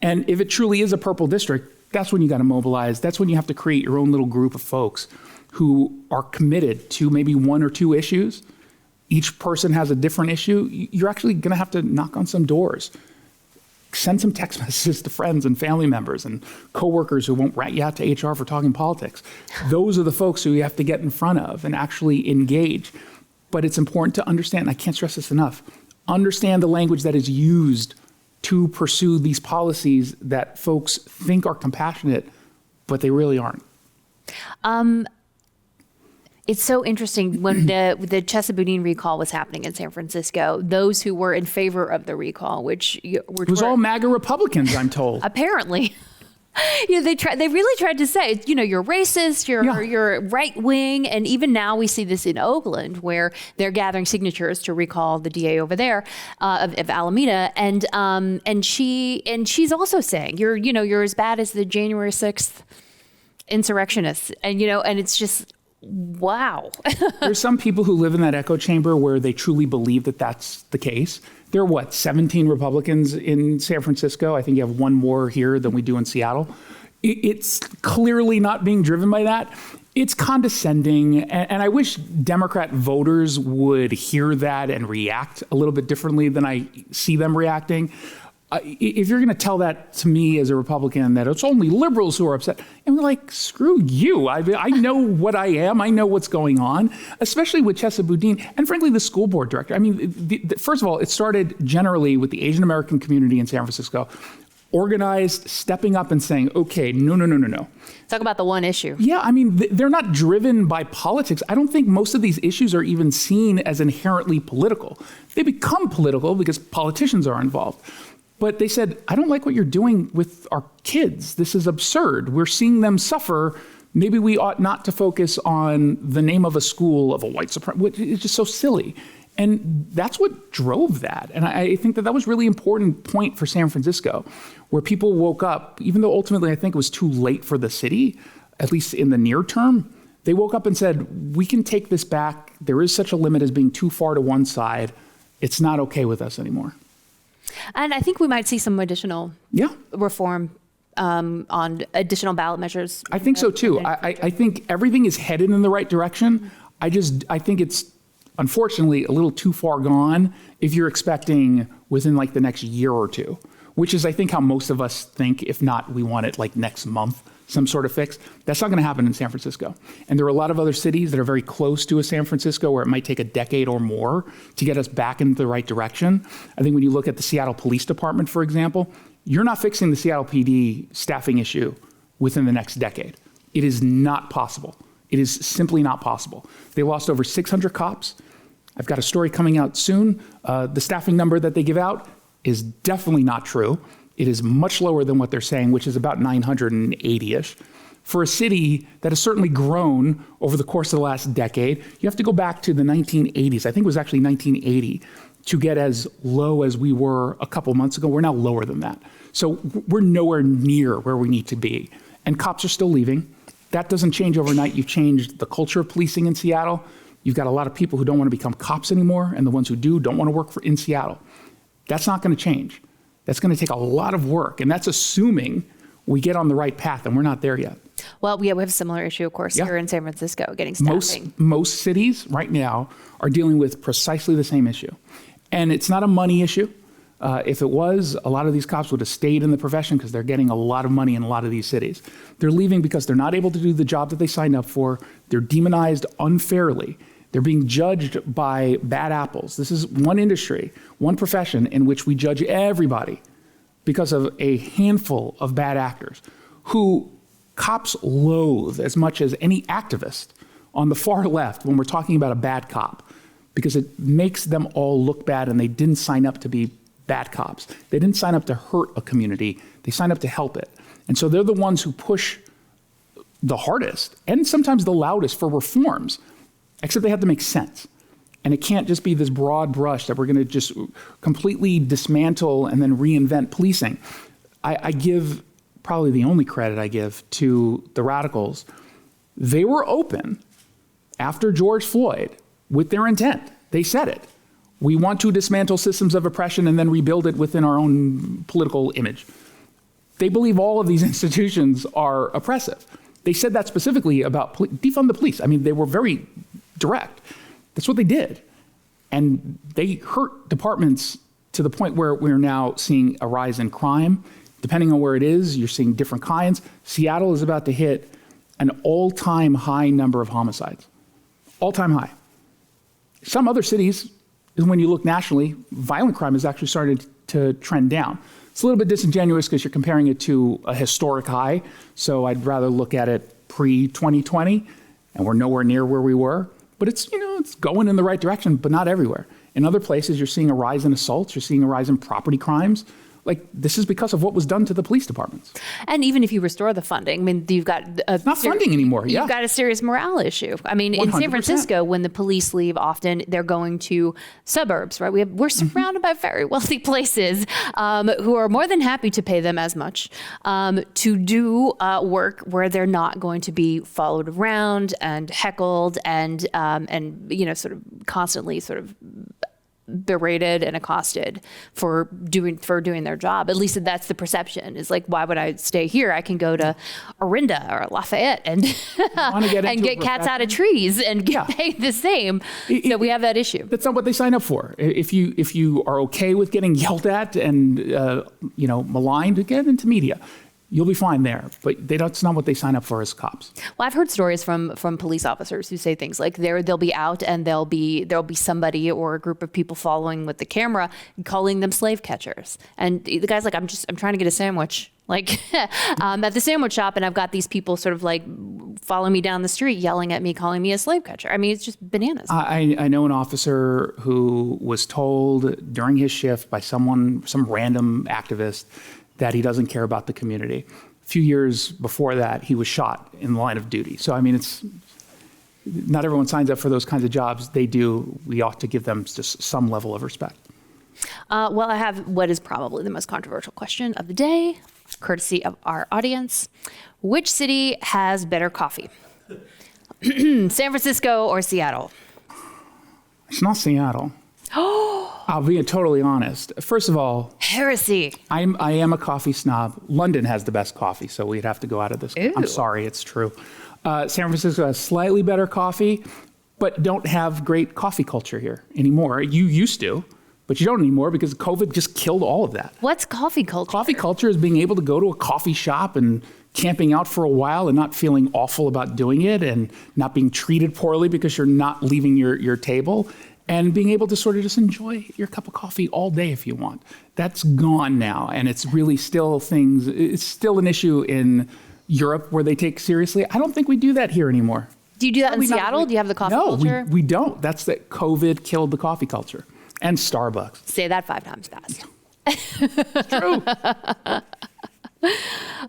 And if it truly is a purple district, that's when you got to mobilize. That's when you have to create your own little group of folks who are committed to maybe one or two issues. Each person has a different issue. You're actually going to have to knock on some doors. Send some text messages to friends and family members and coworkers who won't rat you out to HR for talking politics. Those are the folks who you have to get in front of and actually engage. But it's important to understand, and I can't stress this enough, understand the language that is used to pursue these policies that folks think are compassionate, but they really aren't. It's so interesting when the Chesa Boudin recall was happening in San Francisco, those who were in favor of the recall, which was all MAGA Republicans, I'm told. Apparently. They really tried to say, you're racist, you're right wing. And even now we see this in Oakland, where they're gathering signatures to recall the DA over there of Alameda. And she's also saying, you're as bad as the January 6th insurrectionists. And, and it's just, Wow. There's some people who live in that echo chamber where they truly believe that that's the case. There are, 17 Republicans in San Francisco? I think you have one more here than we do in Seattle. It's clearly not being driven by that. It's condescending, and I wish Democrat voters would hear that and react a little bit differently than I see them reacting. If you're going to tell that to me as a Republican, that it's only liberals who are upset, and we're like, screw you. I know what I am. I know what's going on, especially with Chesa Boudin and, frankly, the school board director. I mean, first of all, it started generally with the Asian American community in San Francisco, organized, stepping up and saying, okay, no. Talk about the one issue. Yeah, I mean, they're not driven by politics. I don't think most of these issues are even seen as inherently political. They become political because politicians are involved. But they said, I don't like what you're doing with our kids. This is absurd. We're seeing them suffer. Maybe we ought not to focus on the name of a school of a white supremacist. It's just so silly. And that's what drove that. And I think that was a really important point for San Francisco, where people woke up, even though ultimately I think it was too late for the city, at least in the near term, they woke up and said, we can take this back. There is such a limit as being too far to one side. It's not okay with us anymore. And I think we might see some additional reform on additional ballot measures. I think so too. I think everything is headed in the right direction. I think it's unfortunately a little too far gone if you're expecting within like the next year or two, which is I think how most of us think. If not, we want it like next month, some sort of fix. That's not going to happen in San Francisco. And there are a lot of other cities that are very close to a San Francisco where it might take a decade or more to get us back in the right direction. I think when you look at the Seattle Police Department, for example, you're not fixing the Seattle PD staffing issue within the next decade. It is not possible. It is simply not possible. They lost over 600 cops. I've got a story coming out soon. The staffing number that they give out is definitely not true. It is much lower than what they're saying, which is about 980-ish. For a city that has certainly grown over the course of the last decade, you have to go back to the 1980s. I think it was actually 1980 to get as low as we were a couple months ago. We're now lower than that. So we're nowhere near where we need to be. And cops are still leaving. That doesn't change overnight. You've changed the culture of policing in Seattle. You've got a lot of people who don't want to become cops anymore, and the ones who do don't want to work in Seattle. That's not going to change. That's going to take a lot of work, and that's assuming we get on the right path, and we're not there yet. Well, we have a similar issue, of course, here in San Francisco, getting staffing. Most cities right now are dealing with precisely the same issue. And it's not a money issue. If it was, a lot of these cops would have stayed in the profession because they're getting a lot of money in a lot of these cities. They're leaving because they're not able to do the job that they signed up for. They're demonized unfairly. They're being judged by bad apples. This is one industry, one profession in which we judge everybody because of a handful of bad actors who cops loathe as much as any activist on the far left when we're talking about a bad cop, because it makes them all look bad, and they didn't sign up to be bad cops. They didn't sign up to hurt a community. They signed up to help it. And so they're the ones who push the hardest and sometimes the loudest for reforms, except they have to make sense. And it can't just be this broad brush that we're going to just completely dismantle and then reinvent policing. I give probably the only credit I give to the radicals. They were open after George Floyd with their intent. They said it. We want to dismantle systems of oppression and then rebuild it within our own political image. They believe all of these institutions are oppressive. They said that specifically about defund the police. I mean, they were very direct. That's what they did. And they hurt departments to the point where we're now seeing a rise in crime. Depending on where it is, you're seeing different kinds. Seattle is about to hit an all-time high number of homicides. All-time high. Some other cities, when you look nationally, violent crime has actually started to trend down. It's a little bit disingenuous because you're comparing it to a historic high, so I'd rather look at it pre-2020, and we're nowhere near where we were. But it's going in the right direction, but not everywhere. In other places, you're seeing a rise in assaults, you're seeing a rise in property crimes. Like, this is because of what was done to the police departments. And even if you restore the funding, I mean, you've got Not funding anymore, yeah. You've got a serious morale issue. I mean, in San 100%. Francisco, when the police leave, often they're going to suburbs, right? We're surrounded by very wealthy places who are more than happy to pay them as much to do work where they're not going to be followed around and heckled and sort of constantly sort of berated and accosted for doing their job. At least that's the perception. Is like, why would I stay here? I can go to Orinda or Lafayette and get cats out of trees and get paid the same. So we have that issue. That's not what they sign up for. If you are okay with getting yelled at and maligned, get into media. You'll be fine there, but that's not what they sign up for as cops. Well, I've heard stories from police officers who say things like they'll be out and there'll be somebody or a group of people following with the camera, calling them slave catchers. And the guy's like, I'm trying to get a sandwich, like at the sandwich shop, and I've got these people sort of like following me down the street, yelling at me, calling me a slave catcher. I mean, it's just bananas. I know an officer who was told during his shift by some random activist that he doesn't care about the community. A few years before that, he was shot in the line of duty. So, I mean, not everyone signs up for those kinds of jobs. They do. We ought to give them just some level of respect. Well, I have what is probably the most controversial question of the day, courtesy of our audience. Which city has better coffee? San Francisco or Seattle? It's not Seattle. I'll be totally honest. First of all, heresy. I am a coffee snob. London has the best coffee, so we'd have to go out of this. Ew. I'm sorry, it's true. San Francisco has slightly better coffee, but don't have great coffee culture here anymore. You used to, but you don't anymore because COVID just killed all of that. What's coffee culture? Coffee culture is being able to go to a coffee shop and camping out for a while and not feeling awful about doing it and not being treated poorly because you're not leaving your table. And being able to sort of just enjoy your cup of coffee all day if you want. That's gone now, and it's really it's still an issue in Europe where they take seriously. I don't think we do that here anymore. Do you do that in Seattle? Do you have the coffee culture? No, we don't. That's that COVID killed the coffee culture. And Starbucks. Say that 5 times fast. It's true.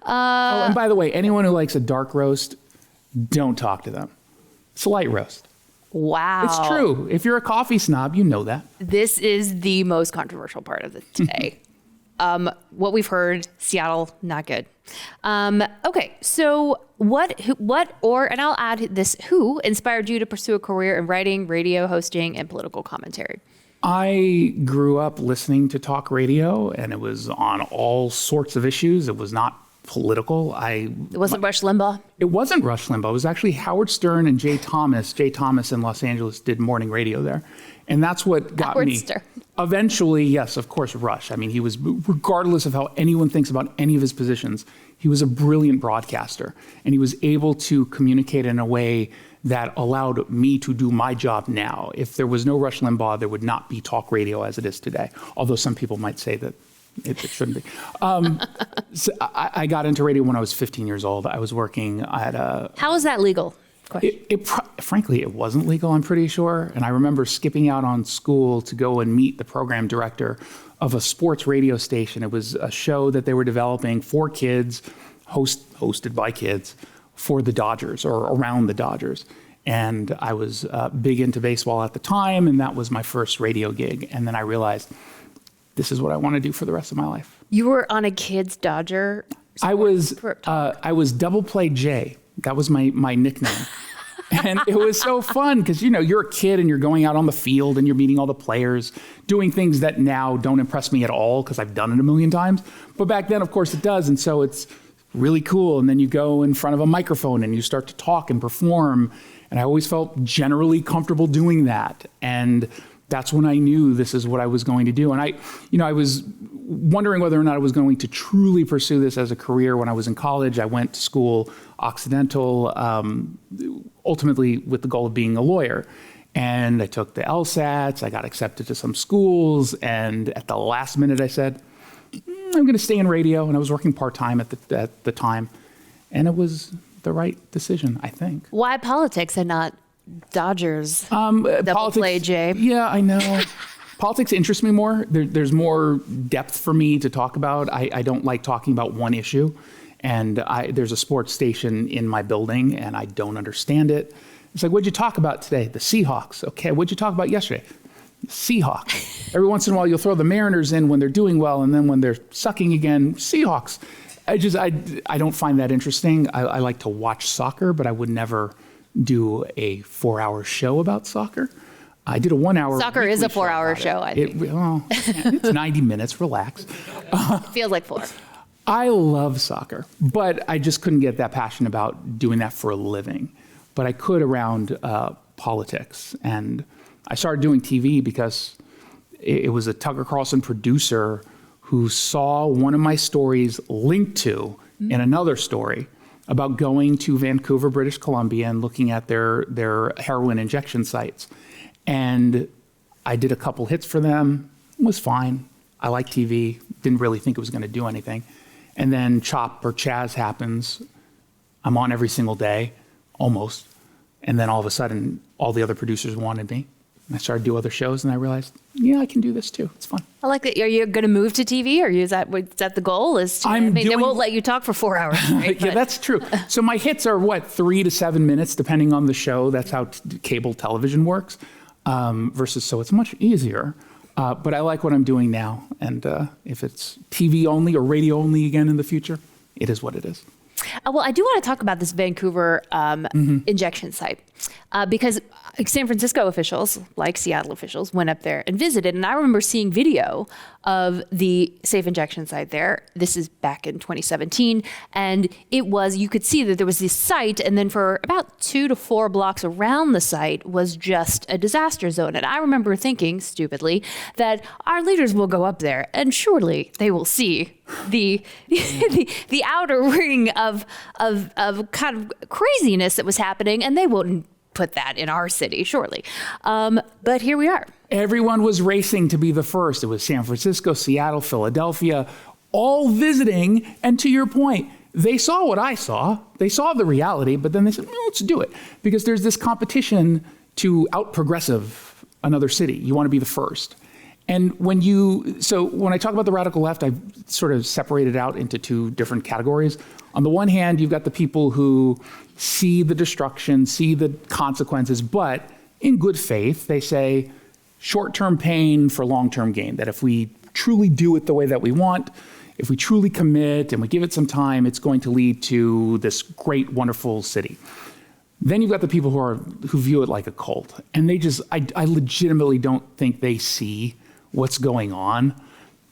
And by the way, anyone who likes a dark roast, don't talk to them. It's a light roast. Wow. It's true. If you're a coffee snob, you know that. This is the most controversial part of today. What we've heard, Seattle, not good. Okay, so and I'll add this, who inspired you to pursue a career in writing, radio hosting, and political commentary? I grew up listening to talk radio, and it was on all sorts of issues. It was not political. It wasn't Rush Limbaugh? It wasn't Rush Limbaugh. It was actually Howard Stern and Jay Thomas. Jay Thomas in Los Angeles did morning radio there. And that's what got Howard me. Stern. Eventually, yes, of course, Rush. I mean, he was, regardless of how anyone thinks about any of his positions, he was a brilliant broadcaster. And he was able to communicate in a way that allowed me to do my job now. If there was no Rush Limbaugh, there would not be talk radio as it is today. Although some people might say that it shouldn't be. So I got into radio when I was 15 years old. I was working at a... How is that legal? Frankly, it wasn't legal, I'm pretty sure. And I remember skipping out on school to go and meet the program director of a sports radio station. It was a show that they were developing for kids, hosted by kids, for the Dodgers or around the Dodgers. And I was big into baseball at the time, and that was my first radio gig. And then I realized, this is what I want to do for the rest of my life. You were on a kid's Dodger? I was Double Play J. That was my nickname. And it was so fun because, you're a kid and you're going out on the field and you're meeting all the players, doing things that now don't impress me at all because I've done it a million times. But back then, of course, it does. And so it's really cool. And then you go in front of a microphone and you start to talk and perform. And I always felt generally comfortable doing that. And that's when I knew this is what I was going to do. And I was wondering whether or not I was going to truly pursue this as a career when I was in college. I went to school, Occidental, ultimately with the goal of being a lawyer. And I took the LSATs, I got accepted to some schools, and at the last minute I said, I'm going to stay in radio. And I was working part-time at the time. And it was the right decision, I think. Why politics and not Dodgers? Double Play J. Yeah, I know. Politics interests me more. There's more depth for me to talk about. I don't like talking about one issue. And there's a sports station in my building, and I don't understand it. It's like, what'd you talk about today? The Seahawks. Okay, what'd you talk about yesterday? Seahawks. Every once in a while, you'll throw the Mariners in when they're doing well, and then when they're sucking again, Seahawks. I don't find that interesting. I like to watch soccer, but I would never do a 4-hour show about soccer. I did a 1-hour. Soccer is a 4-hour show, I think. It's 90 minutes, relax. Feels like 4. I love soccer, but I just couldn't get that passionate about doing that for a living. But I could around politics. And I started doing TV because it was a Tucker Carlson producer who saw one of my stories linked to in another story about going to Vancouver, British Columbia, and looking at their heroin injection sites. And I did a couple hits for them. It was fine. I like TV. Didn't really think it was going to do anything. And then Chop or Chaz happens. I'm on every single day, almost. And then all of a sudden, all the other producers wanted me. And I started to do other shows, and I realized, yeah, I can do this too. It's fun. I like that. Are you going to move to TV, or is that the goal? They won't let you talk for 4 hours. Right? Yeah, that's true. So my hits are 3 to 7 minutes, depending on the show. That's how cable television works. Versus, so it's much easier. But I like what I'm doing now. And if it's TV only or radio only again in the future, it is what it is. Well, I do want to talk about this Vancouver injection site because San Francisco officials, like Seattle officials, went up there and visited. And I remember seeing video of the safe injection site there. This is back in 2017. And you could see that there was this site. And then for about 2 to 4 blocks around the site was just a disaster zone. And I remember thinking, stupidly, that our leaders will go up there and surely they will see the outer ring of kind of craziness that was happening, and they wouldn't put that in our city, surely. But here we are. Everyone was racing to be the first. It was San Francisco, Seattle, Philadelphia, all visiting. And to your point, they saw what I saw. They saw the reality, but then they said, well, let's do it. Because there's this competition to out-progressive another city. You want to be the first. And when I talk about the radical left, I've sort of separated out into 2 different categories. On the one hand, you've got the people who see the destruction, see the consequences, but in good faith, they say short-term pain for long-term gain, that if we truly do it the way that we want, if we truly commit and we give it some time, it's going to lead to this great, wonderful city. Then you've got the people who view it like a cult. And I legitimately don't think they see what's going on,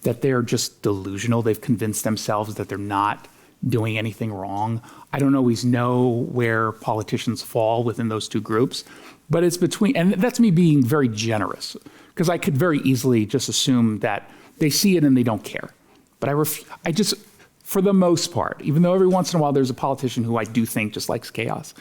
that they're just delusional. They've convinced themselves that they're not doing anything wrong. I don't always know where politicians fall within those 2 groups, but it's and that's me being very generous, because I could very easily just assume that they see it and they don't care. But I just, for the most part, even though every once in a while there's a politician who I do think just likes chaos,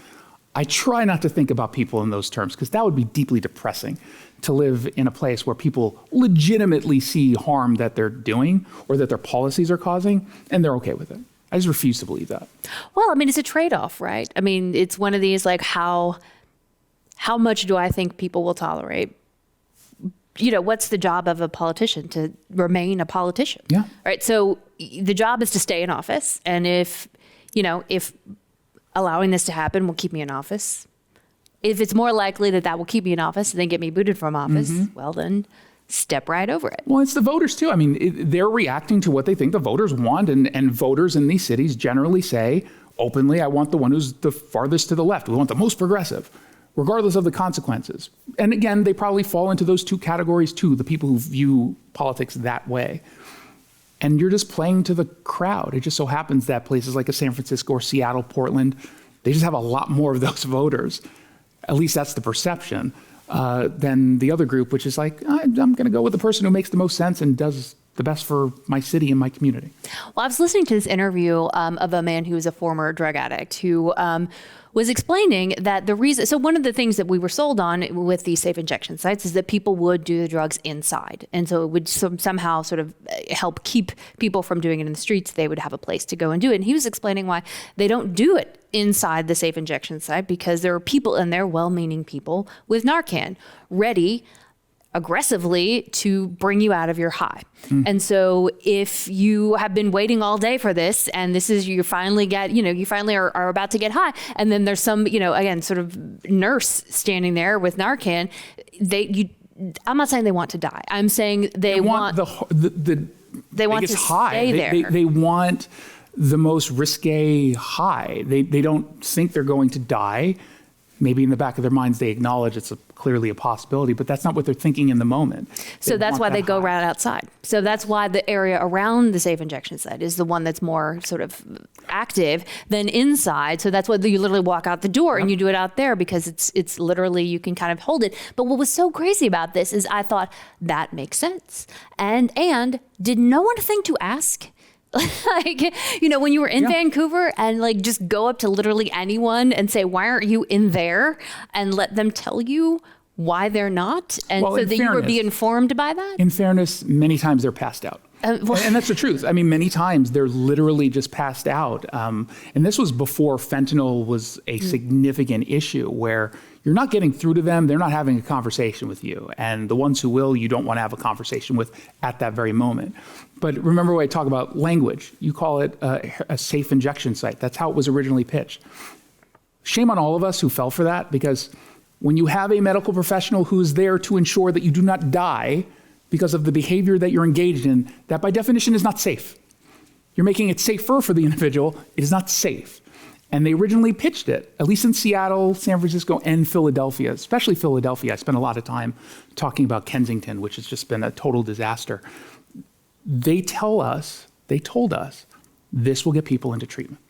I try not to think about people in those terms, because that would be deeply depressing, to live in a place where people legitimately see harm that they're doing or that their policies are causing, and they're okay with it. I just refuse to believe that. Well, I mean, it's a trade-off, right? I mean, it's one of these, like, how much do I think people will tolerate? What's the job of a politician? To remain a politician. Yeah. Right. So the job is to stay in office. And if allowing this to happen will keep me in office, if it's more likely that will keep me in office than get me booted from office, well, then step right over it. Well, it's the voters too. I mean, they're reacting to what they think the voters want, and voters in these cities generally say openly, I want the one who's the farthest to the left. We want the most progressive, regardless of the consequences. And again, they probably fall into those 2 categories too, the people who view politics that way. And you're just playing to the crowd. It just so happens that places like San Francisco or Seattle, Portland, they just have a lot more of those voters. At least that's the perception. Than the other group, which is like, I'm going to go with the person who makes the most sense and does the best for my city and my community. Well, I was listening to this interview of a man who was a former drug addict who was explaining that the reason, so one of the things that we were sold on with these safe injection sites is that people would do the drugs inside. And so it would somehow sort of help keep people from doing it in the streets. They would have a place to go and do it. And he was explaining why they don't do it inside the safe injection site, because there are people in there, well-meaning people, with Narcan ready aggressively to bring you out of your high. And so if you have been waiting all day for this, and this is, you finally are about to get high, and then there's some, again, sort of nurse standing there with Narcan, I'm not saying they want to die. I'm saying they want they want to stay there. They want the most risque high. They don't think they're going to die. Maybe in the back of their minds, they acknowledge it's clearly a possibility, but that's not what they're thinking in the moment. So that's why they go right outside. So that's why the area around the safe injection site is the one that's more sort of active than inside. So that's why you literally walk out the door and you do it out there, because it's literally, you can kind of hold it. But what was so crazy about this is I thought that makes sense. And did no one think to ask? When you were in Vancouver and just go up to literally anyone and say, why aren't you in there? And let them tell you why they're not. And so that you would be informed by that? In fairness, many times they're passed out. And that's the truth. I mean, many times they're literally just passed out. And this was before fentanyl was a significant issue, where you're not getting through to them. They're not having a conversation with you. And the ones who will, you don't want to have a conversation with at that very moment. But remember when I talk about language, you call it a safe injection site. That's how it was originally pitched. Shame on all of us who fell for that, because when you have a medical professional who is there to ensure that you do not die because of the behavior that you're engaged in, that by definition is not safe. You're making it safer for the individual. It is not safe. And they originally pitched it, at least in Seattle, San Francisco, and Philadelphia, especially Philadelphia. I spent a lot of time talking about Kensington, which has just been a total disaster. They told us, this will get people into treatment.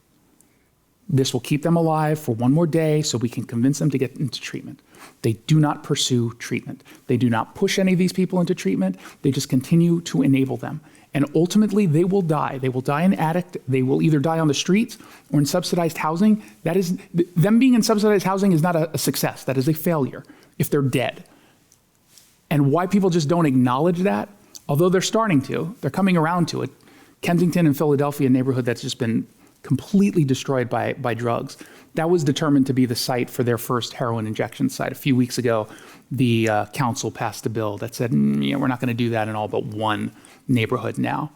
This will keep them alive for one more day so we can convince them to get into treatment. They do not pursue treatment. They do not push any of these people into treatment. They just continue to enable them. And ultimately, they will die. They will die an addict. They will either die on the streets or in subsidized housing. That is, them being in subsidized housing is not a success. That is a failure if they're dead. And why people just don't acknowledge that, although they're starting to, they're coming around to it. Kensington and Philadelphia, a neighborhood that's just been completely destroyed by drugs. That was determined to be the site for their first heroin injection site. A few weeks ago, the council passed a bill that said, we're not going to do that in all but one neighborhood now.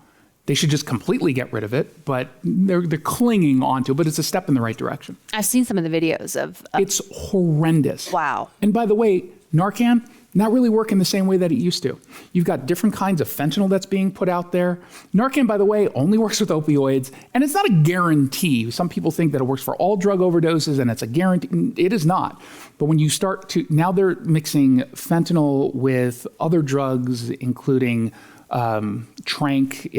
They should just completely get rid of it, but they're clinging onto it, but it's a step in the right direction. I've seen some of the videos of... It's horrendous. Wow. And by the way, Narcan, not really working the same way that it used to. You've got different kinds of fentanyl that's being put out there. Narcan, by the way, only works with opioids, and it's not a guarantee. Some people think that it works for all drug overdoses, and it's a guarantee. It is not. But when you start to, now they're mixing fentanyl with other drugs, including Trank.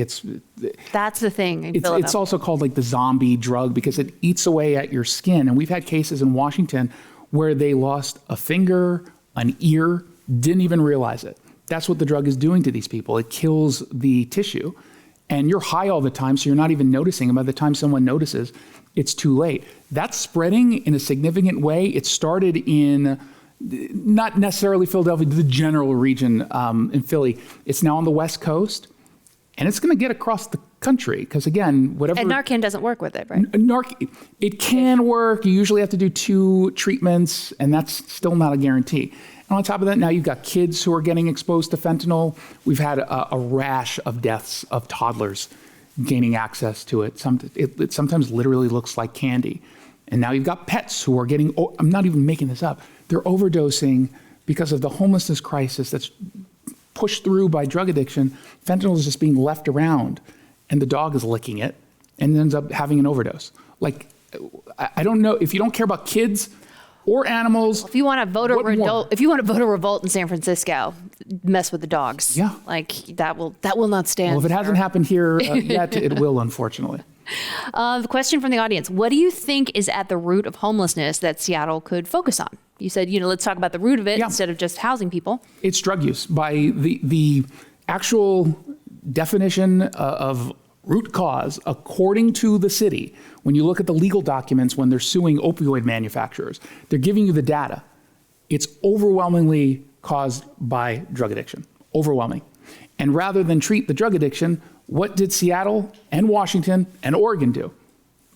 That's the thing. It's also called like the zombie drug because it eats away at your skin. And we've had cases in Washington where they lost a finger, an ear, didn't even realize it. That's what the drug is doing to these people. It kills the tissue. And you're high all the time, so you're not even noticing. And by the time someone notices, it's too late. That's spreading in a significant way. It started in not necessarily Philadelphia, the general region in Philly. It's now on the West Coast, and it's going to get across the country because, again, whatever... And Narcan doesn't work with it, right? It can work. You usually have to do 2 treatments, and that's still not a guarantee. And on top of that, now you've got kids who are getting exposed to fentanyl. We've had a rash of deaths of toddlers gaining access to it. It sometimes literally looks like candy. And now you've got pets who are getting... I'm not even making this up. They're overdosing because of the homelessness crisis that's pushed through by drug addiction. Fentanyl is just being left around, and the dog is licking it and ends up having an overdose. Like, I don't know, if you don't care about kids or animals... If you want to vote a revolt in San Francisco, mess with the dogs. Yeah. Like, that will not stand. Well, if it hasn't happened here yet, it will, unfortunately. The question from the audience: what do you think is at the root of homelessness that Seattle could focus on? You said, let's talk about the root of it instead of just housing people. It's drug use. By the actual definition of root cause, according to the city, when you look at the legal documents when they're suing opioid manufacturers, they're giving you the data. It's overwhelmingly caused by drug addiction. Overwhelming. And rather than treat the drug addiction, what did Seattle and Washington and Oregon do?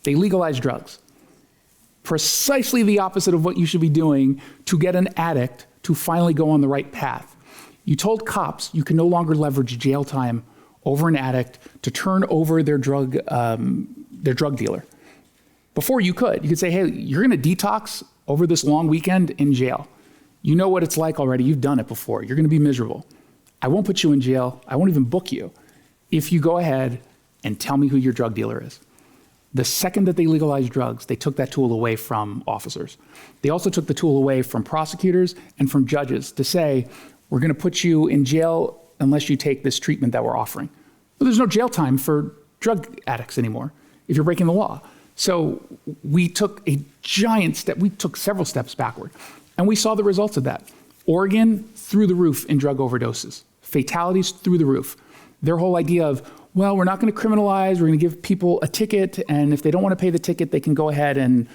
They legalized drugs. Precisely the opposite of what you should be doing to get an addict to finally go on the right path. You told cops you can no longer leverage jail time over an addict to turn over their drug dealer. Before you could say, hey, you're going to detox over this long weekend in jail. You know what it's like already. You've done it before. You're going to be miserable. I won't put you in jail. I won't even book you if you go ahead and tell me who your drug dealer is. The second that they legalized drugs, they took that tool away from officers. They also took the tool away from prosecutors and from judges to say, we're going to put you in jail unless you take this treatment that we're offering. Well, there's no jail time for drug addicts anymore if you're breaking the law. So we took a giant step. We took several steps backward, and we saw the results of that. Oregon, through the roof in drug overdoses. Fatalities through the roof. Their whole idea of, well, we're not going to criminalize, we're going to give people a ticket, and if they don't want to pay the ticket, they can go ahead and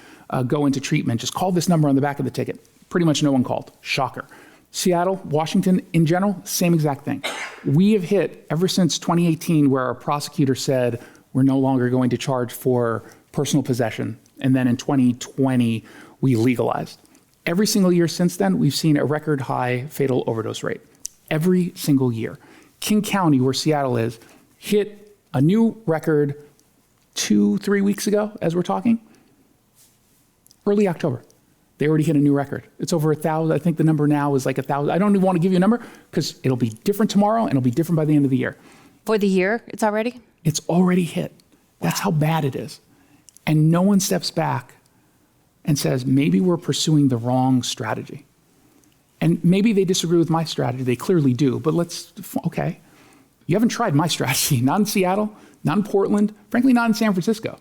go into treatment. Just call this number on the back of the ticket. Pretty much no one called. Shocker. Seattle, Washington, in general, same exact thing. We have hit, ever since 2018, where our prosecutor said we're no longer going to charge for personal possession, and then in 2020, we legalized. Every single year since then, we've seen a record high fatal overdose rate. Every single year. King County, where Seattle is, hit a new record 2-3 weeks ago, as we're talking. Early October. They already hit a new record. It's over 1,000. I think the number now is like 1,000. I don't even want to give you a number because it'll be different tomorrow and it'll be different by the end of the year. For the year, it's already? It's already hit. That's how bad it is. And no one steps back and says, maybe we're pursuing the wrong strategy. And maybe they disagree with my strategy. They clearly do. But okay. You haven't tried my strategy. Not in Seattle, not in Portland, frankly, not in San Francisco.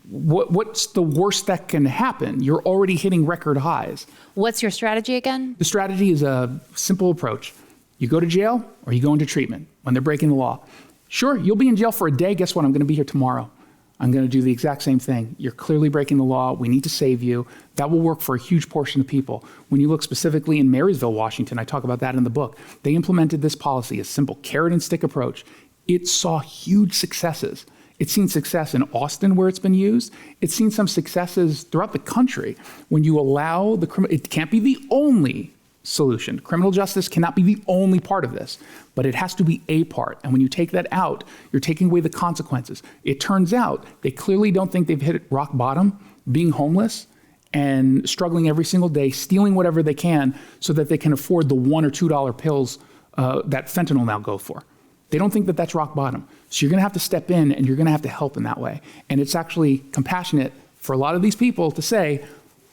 What's the worst that can happen? You're already hitting record highs. What's your strategy again? The strategy is a simple approach. You go to jail or you go into treatment when they're breaking the law. Sure, you'll be in jail for a day. Guess what? I'm going to be here tomorrow. I'm going to do the exact same thing. You're clearly breaking the law. We need to save you. That will work for a huge portion of people. When you look specifically in Marysville, Washington, I talk about that in the book. They implemented this policy, a simple carrot and stick approach. It saw huge successes. It's seen success in Austin where it's been used. It's seen some successes throughout the country when you allow the criminal. It can't be the only solution. Criminal justice cannot be the only part of this, but it has to be a part. And when you take that out, you're taking away the consequences. It turns out they clearly don't think they've hit rock bottom, being homeless and struggling every single day, stealing whatever they can so that they can afford the $1 or $2 pills that fentanyl now go for. They don't think that that's rock bottom. So you're going to have to step in and you're going to have to help in that way. And it's actually compassionate for a lot of these people to say,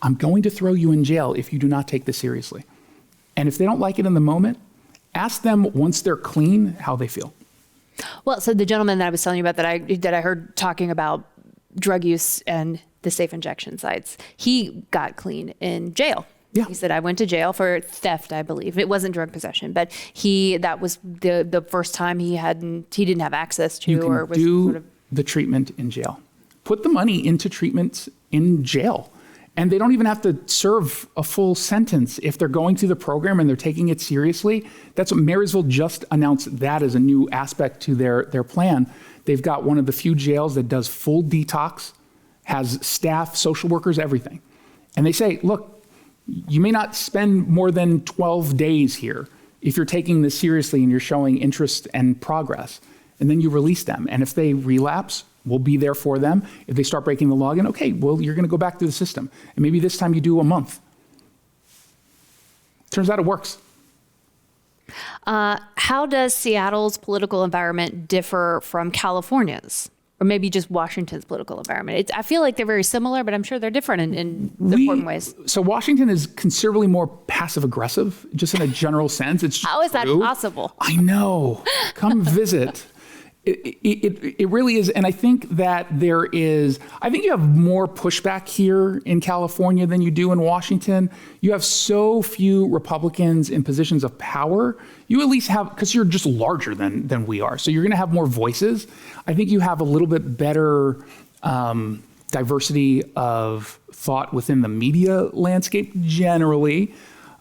I'm going to throw you in jail if you do not take this seriously. And if they don't like it in the moment, ask them once they're clean how they feel. Well, so the gentleman that I was telling you about that I heard talking about drug use and the safe injection sites, he got clean in jail. Yeah. He said, I went to jail for theft, I believe. It wasn't drug possession, but that was the first time he didn't have access to. You can or was do sort of the treatment in jail. Put the money into treatment in jail. And they don't even have to serve a full sentence if they're going through the program and they're taking it seriously. That's what Marysville just announced that as a new aspect to their plan. They've got one of the few jails that does full detox, has staff, social workers, everything. And they say, look, you may not spend more than 12 days here if you're taking this seriously and you're showing interest and progress. And then you release them. And if they relapse, we'll be there for them. If they start breaking the law again, okay, well, you're going to go back through the system. And maybe this time you do a month. Turns out it works. How does Seattle's political environment differ from California's? Or maybe just Washington's political environment? I feel like they're very similar, but I'm sure they're different in important ways. So Washington is considerably more passive-aggressive, just in a general sense. It's How is that possible? I know. Come visit. It really is. And I think that I think you have more pushback here in California than you do in Washington. You have so few Republicans in positions of power. You at least have, because you're just larger than we are. So you're going to have more voices. I think you have a little bit better diversity of thought within the media landscape generally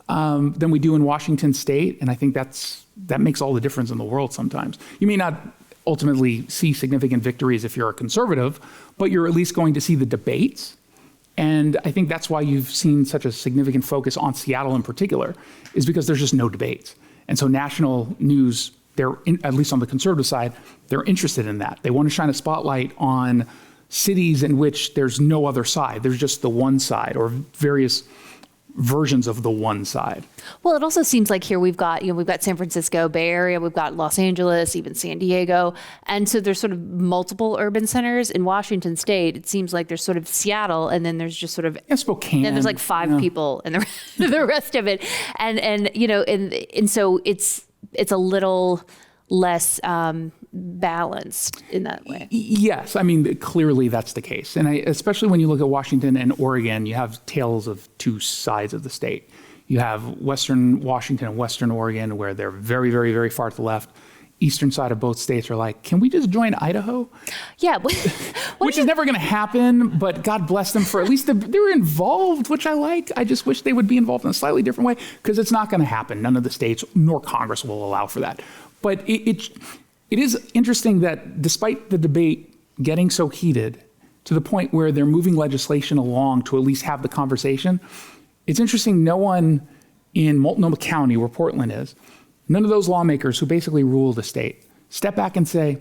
than we do in Washington State. And I think that makes all the difference in the world sometimes. You may not ultimately see significant victories if you're a conservative, but you're at least going to see the debates. And I think that's why you've seen such a significant focus on Seattle in particular, is because there's just no debates. And so national news, at least on the conservative side, they're interested in that. They want to shine a spotlight on cities in which there's no other side. There's just the one side or various versions of the one side. Well, it also seems like here we've got San Francisco, Bay Area, we've got Los Angeles, even San Diego. And so there's sort of multiple urban centers. In Washington State, it seems like there's sort of Seattle, and then there's just sort of Spokane. And there's like five people in the rest of it. And so it's a little less balanced in that way. Yes, I mean, clearly that's the case. And especially when you look at Washington and Oregon, you have tales of two sides of the state. You have Western Washington and Western Oregon, where they're very, very, very far to the left. Eastern side of both states are like, can we just join Idaho? Yeah. Which is never going to happen, but God bless them for at least they were involved, which I like. I just wish they would be involved in a slightly different way, because it's not going to happen. None of the states nor Congress will allow for that. But it is interesting that despite the debate getting so heated to the point where they're moving legislation along to at least have the conversation, it's interesting no one in Multnomah County, where Portland is, none of those lawmakers who basically rule the state step back and say,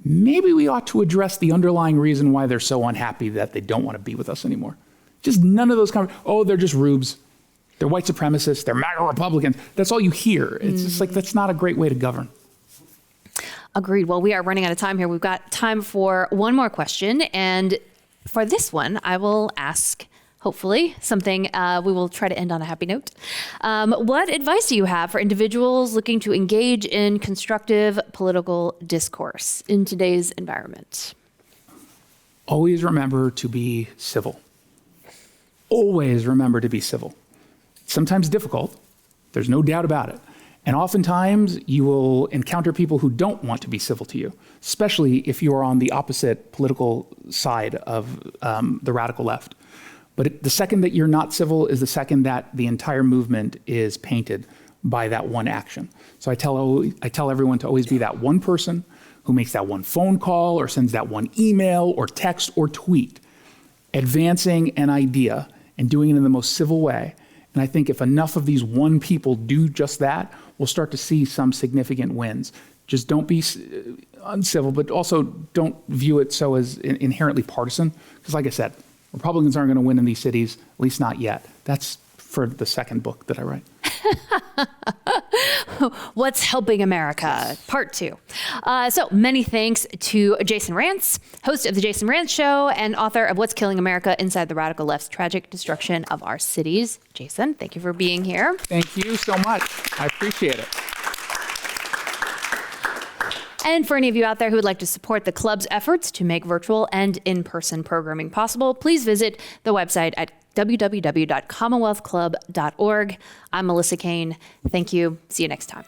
maybe we ought to address the underlying reason why they're so unhappy that they don't want to be with us anymore. Just none of those they're just rubes. They're white supremacists. They're MAGA Republicans. That's all you hear. It's just like, that's not a great way to govern. Agreed. Well, we are running out of time here. We've got time for one more question. And for this one, I will ask, hopefully, something we will try to end on a happy note. What advice do you have for individuals looking to engage in constructive political discourse in today's environment? Always remember to be civil. Always remember to be civil. Sometimes difficult. There's no doubt about it. And oftentimes you will encounter people who don't want to be civil to you, especially if you are on the opposite political side of the radical left. But the second that you're not civil is the second that the entire movement is painted by that one action. So I tell everyone to always be that one person who makes that one phone call or sends that one email or text or tweet, advancing an idea and doing it in the most civil way. And I think if enough of these one people do just that, we'll start to see some significant wins. Just don't be uncivil, but also don't view it so as inherently partisan. Because like I said, Republicans aren't going to win in these cities, at least not yet. That's for the second book that I write. What's Helping America, Part 2. So many thanks to Jason Rantz, host of The Jason Rantz Show and author of What's Killing America Inside the Radical Left's Tragic Destruction of Our Cities. Jason, thank you for being here. Thank you so much. I appreciate it. And for any of you out there who would like to support the club's efforts to make virtual and in-person programming possible, please visit the website at www.commonwealthclub.org. I'm Melissa Kane. Thank you. See you next time.